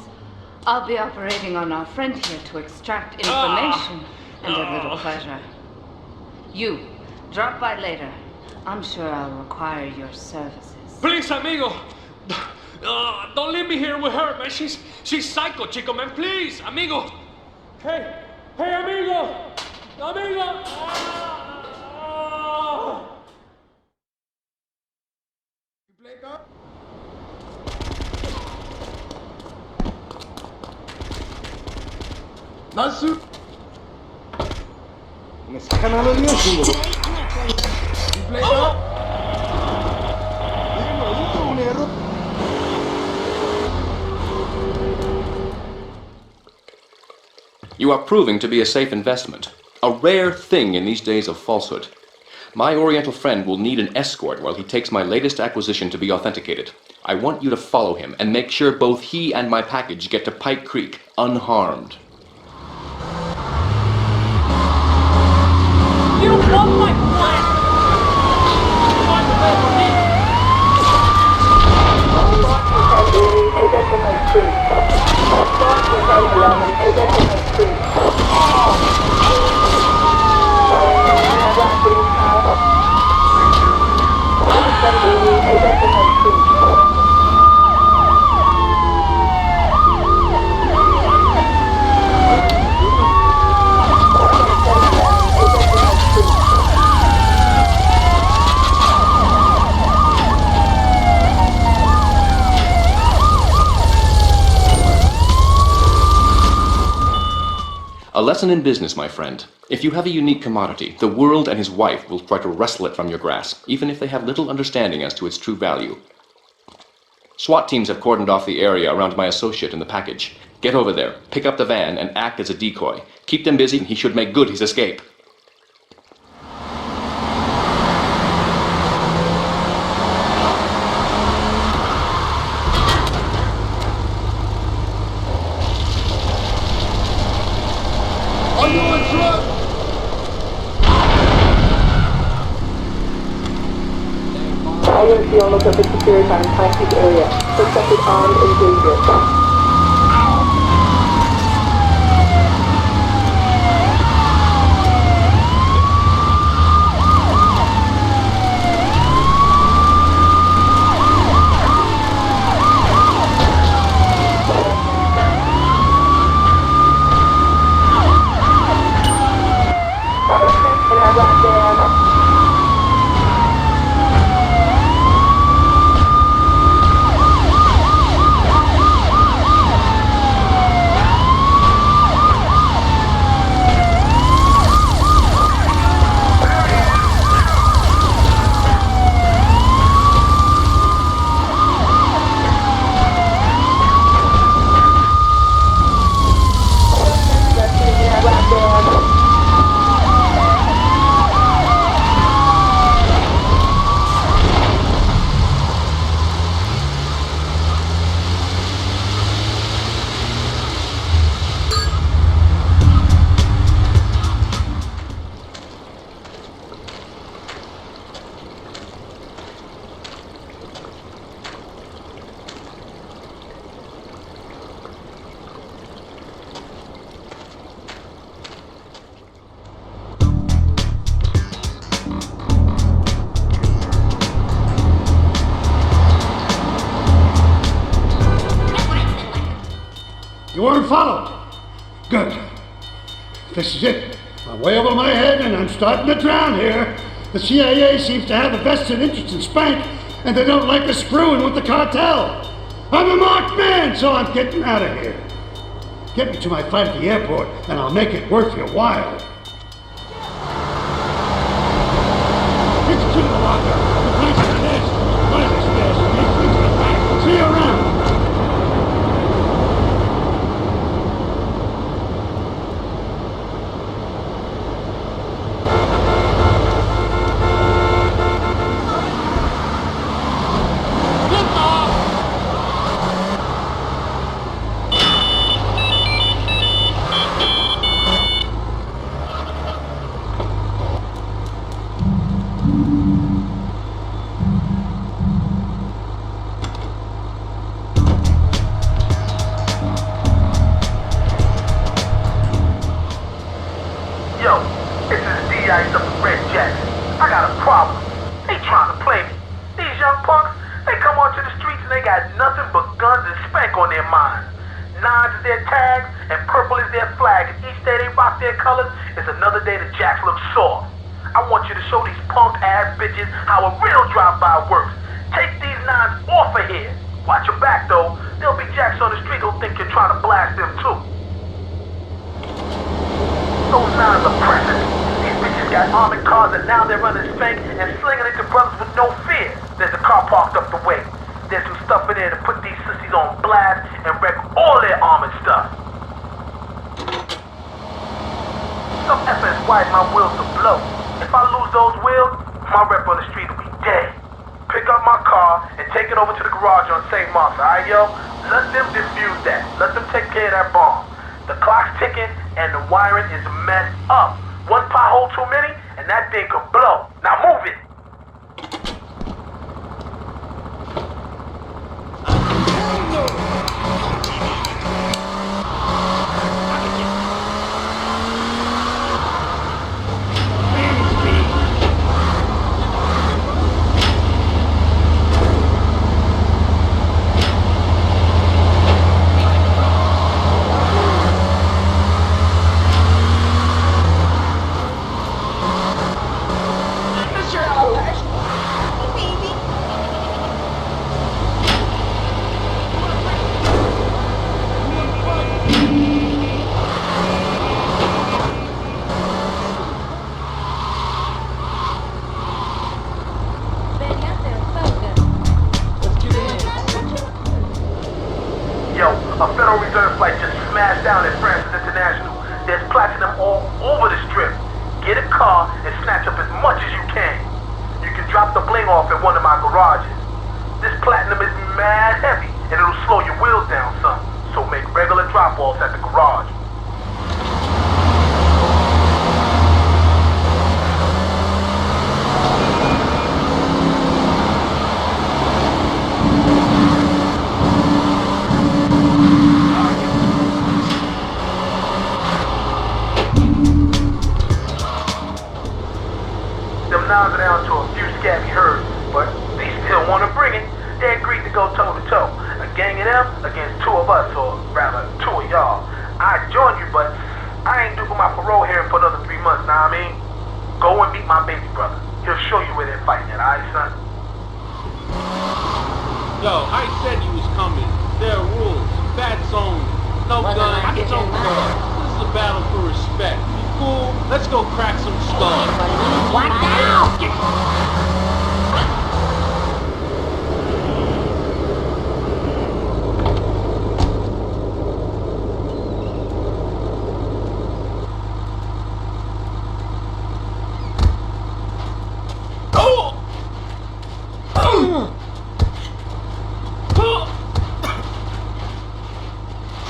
I'll be operating on our friend here to extract information and a little pleasure. You, drop by later. I'm sure I'll require your services. Please, amigo. Don't leave me here with her, man. She's psycho, chico, man. Please, amigo. Hey, amigo. Amigo. You play God? Nasu. Me sacan a los niños. You play God? You are proving to be a safe investment. A rare thing in these days of falsehood. My Oriental friend will need an escort while he takes my latest acquisition to be authenticated. I want you to follow him and make sure both he and my package get to Pike Creek unharmed. You want my plan? A lesson in business, my friend. If you have a unique commodity, the world and his wife will try to wrestle it from your grasp, even if they have little understanding as to its true value. SWAT teams have cordoned off the area around my associate in the package. Get over there, pick up the van, and act as a decoy. Keep them busy, and he should make good his escape. IMC on look up the security on Pike area. Suspected armed and dangerous. weren't followed. Good. This is it. I'm way over my head and I'm starting to drown here. The CIA seems to have a vested interest in Spank, and they don't like us screwing with the cartel. I'm a marked man, so I'm getting out of here. Get me to my flight at the airport, and I'll make it worth your while. It's to the locker. The place is this. What is this? See you around.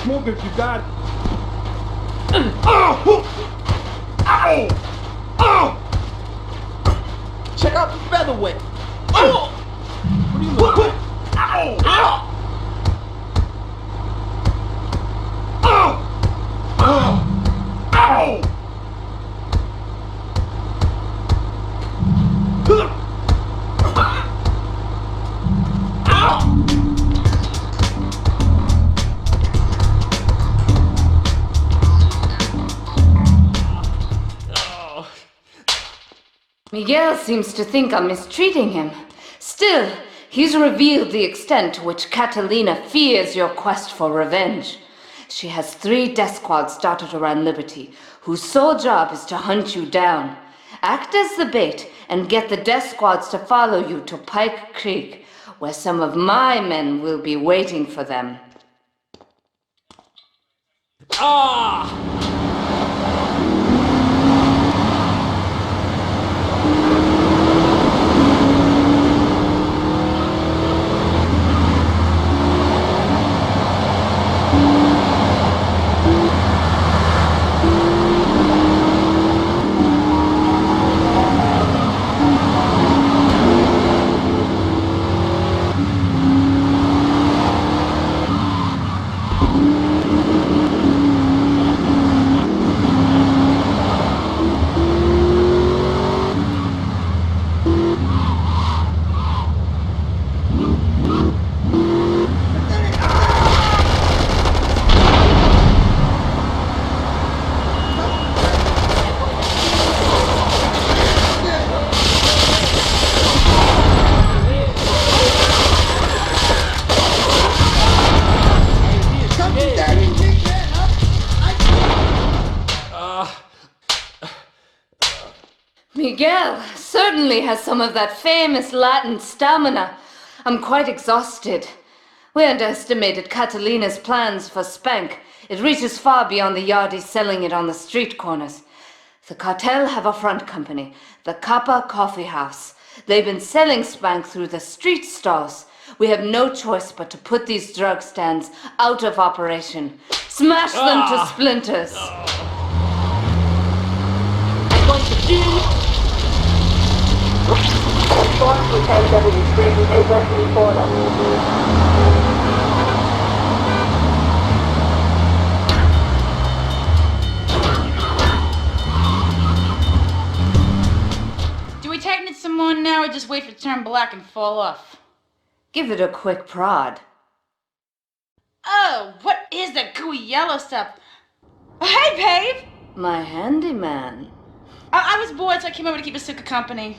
Smoke if you got it. Check out the featherweight. What do you look at? Miguel seems to think I'm mistreating him. Still, he's revealed the extent to which Catalina fears your quest for revenge. She has 3 death squads dotted around Liberty, whose sole job is to hunt you down. Act as the bait and get the death squads to follow you to Pike Creek, where some of my men will be waiting for them. Ah! Miguel certainly has some of that famous Latin stamina. I'm quite exhausted. We underestimated Catalina's plans for Spank. It reaches far beyond the yardies selling it on the street corners. The cartel have a front company, the Kappa Coffee House. They've been selling Spank through the street stalls. We have no choice but to put these drug stands out of operation. Smash them to splinters. I'm going to kill. Report to 1073, take rescue for them. Do we tighten it some more now or just wait for it to turn black and fall off? Give it a quick prod. Oh, what is that gooey yellow stuff? Oh, hey, babe! My handyman. I was bored, so I came over to keep Asuka company.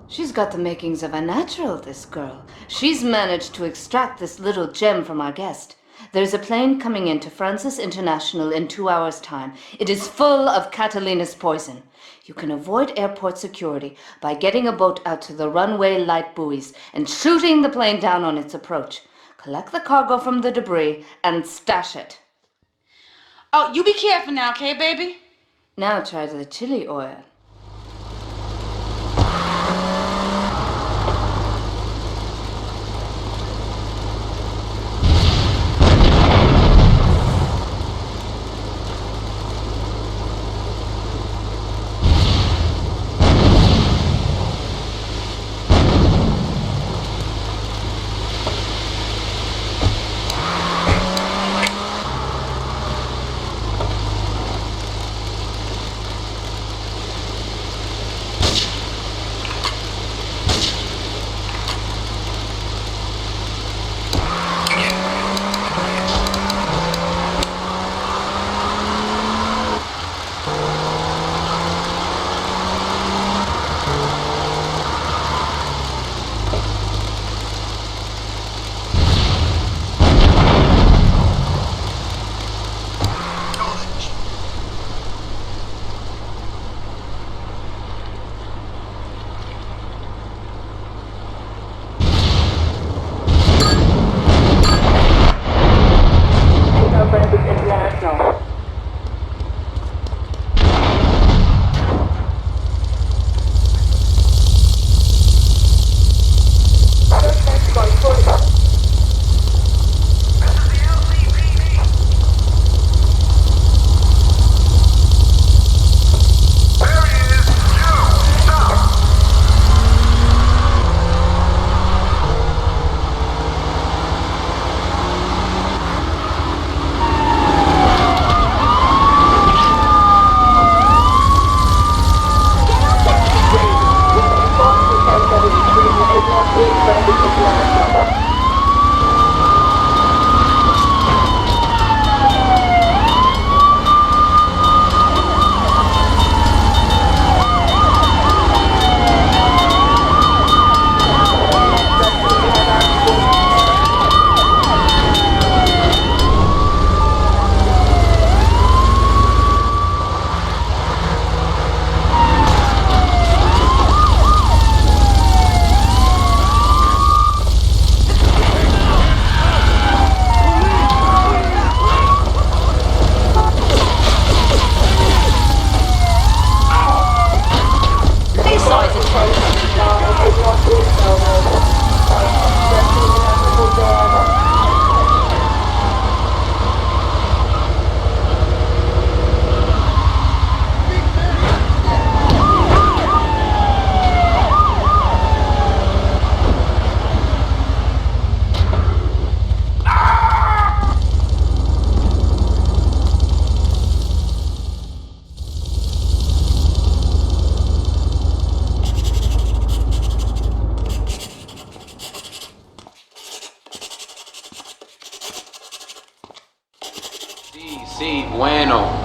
She's got the makings of a natural, this girl. She's managed to extract this little gem from our guest. There's a plane coming into Francis International in 2 hours' time. It is full of Catalina's poison. You can avoid airport security by getting a boat out to the runway light buoys and shooting the plane down on its approach. Collect the cargo from the debris and stash it. Oh, you be careful now, okay, baby? Now try the chili oil.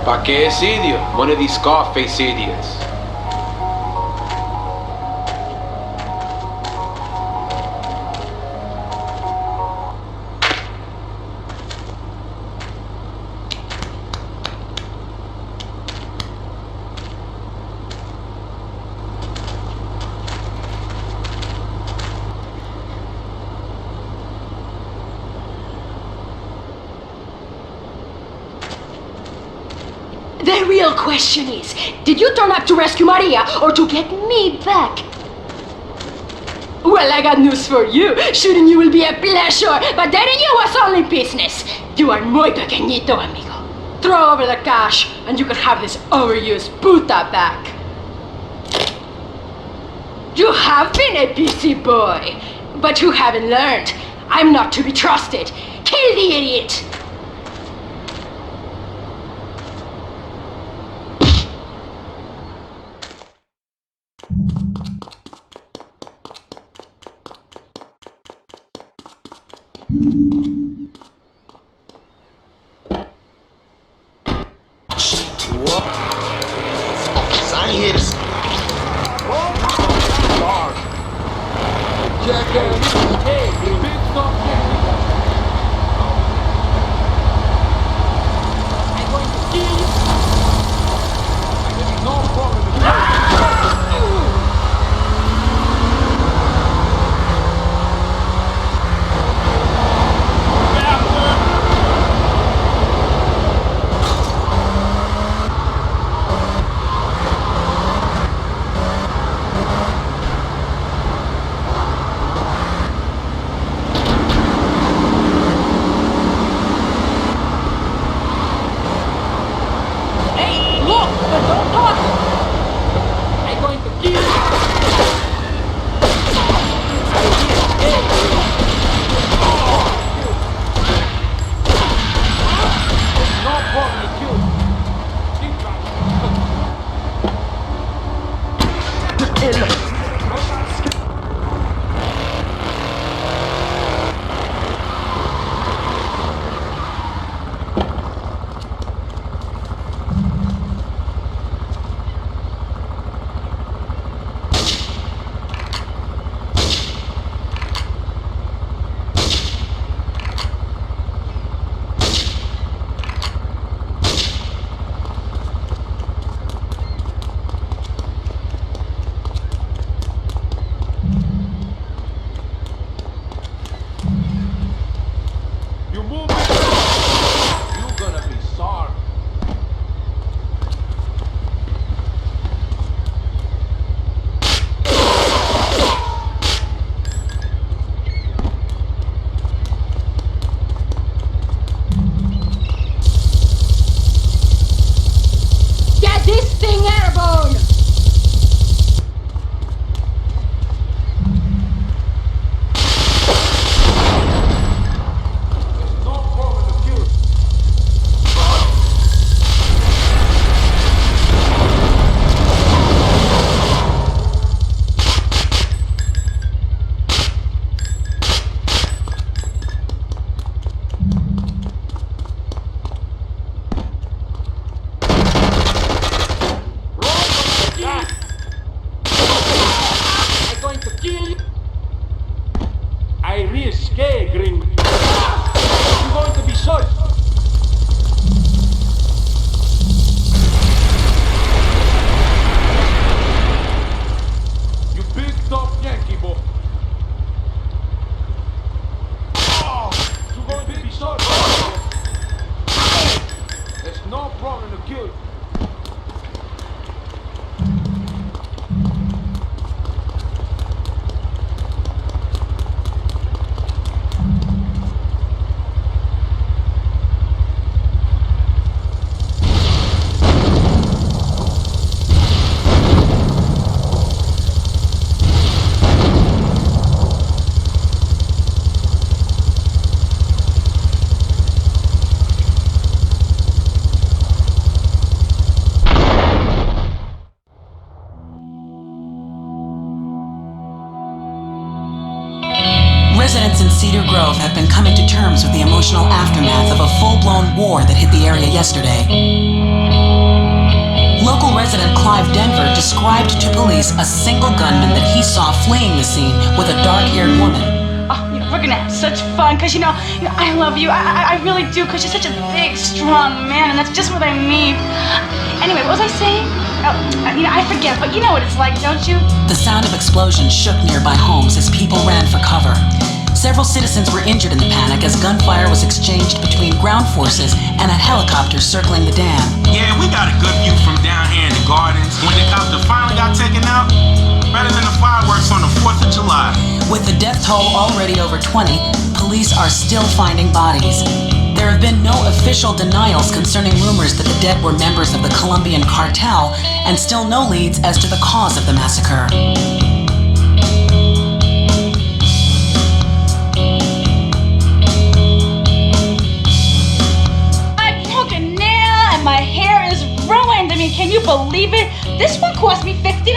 Pa' qué es idiot? One of these Scarface idiots. The real question is, did you turn up to rescue Maria or to get me back? Well, I got news for you. Shooting you will be a pleasure, but dating you was only business. You are muy pequeñito, amigo. Throw over the cash, and you can have this overused puta back. You have been a busy boy, but you haven't learned. I'm not to be trusted. Kill the idiot! I ain't here to... Jackass. Hey, big stuff. I'm going to kill you. No problem. Residents in Cedar Grove have been coming to terms with the emotional aftermath of a full-blown war that hit the area yesterday. Local resident Clive Denver described to police a single gunman that he saw fleeing the scene with a dark-haired woman. Oh, we're gonna have such fun, because you know, I love you. I really do, because you're such a big, strong man, and that's just what I need. Anyway, what was I saying? Oh, I forget, but you know what it's like, don't you? The sound of explosions shook nearby homes as people ran for cover. Several citizens were injured in the panic as gunfire was exchanged between ground forces and a helicopter circling the dam. Yeah, we got a good view from down here in the gardens. When the helicopter finally got taken out, better than the fireworks on the 4th of July. With the death toll already over 20, police are still finding bodies. There have been no official denials concerning rumors that the dead were members of the Colombian cartel, and still no leads as to the cause of the massacre. I broke a nail and my hair is ruined. I mean, can you believe it? This one cost me $50.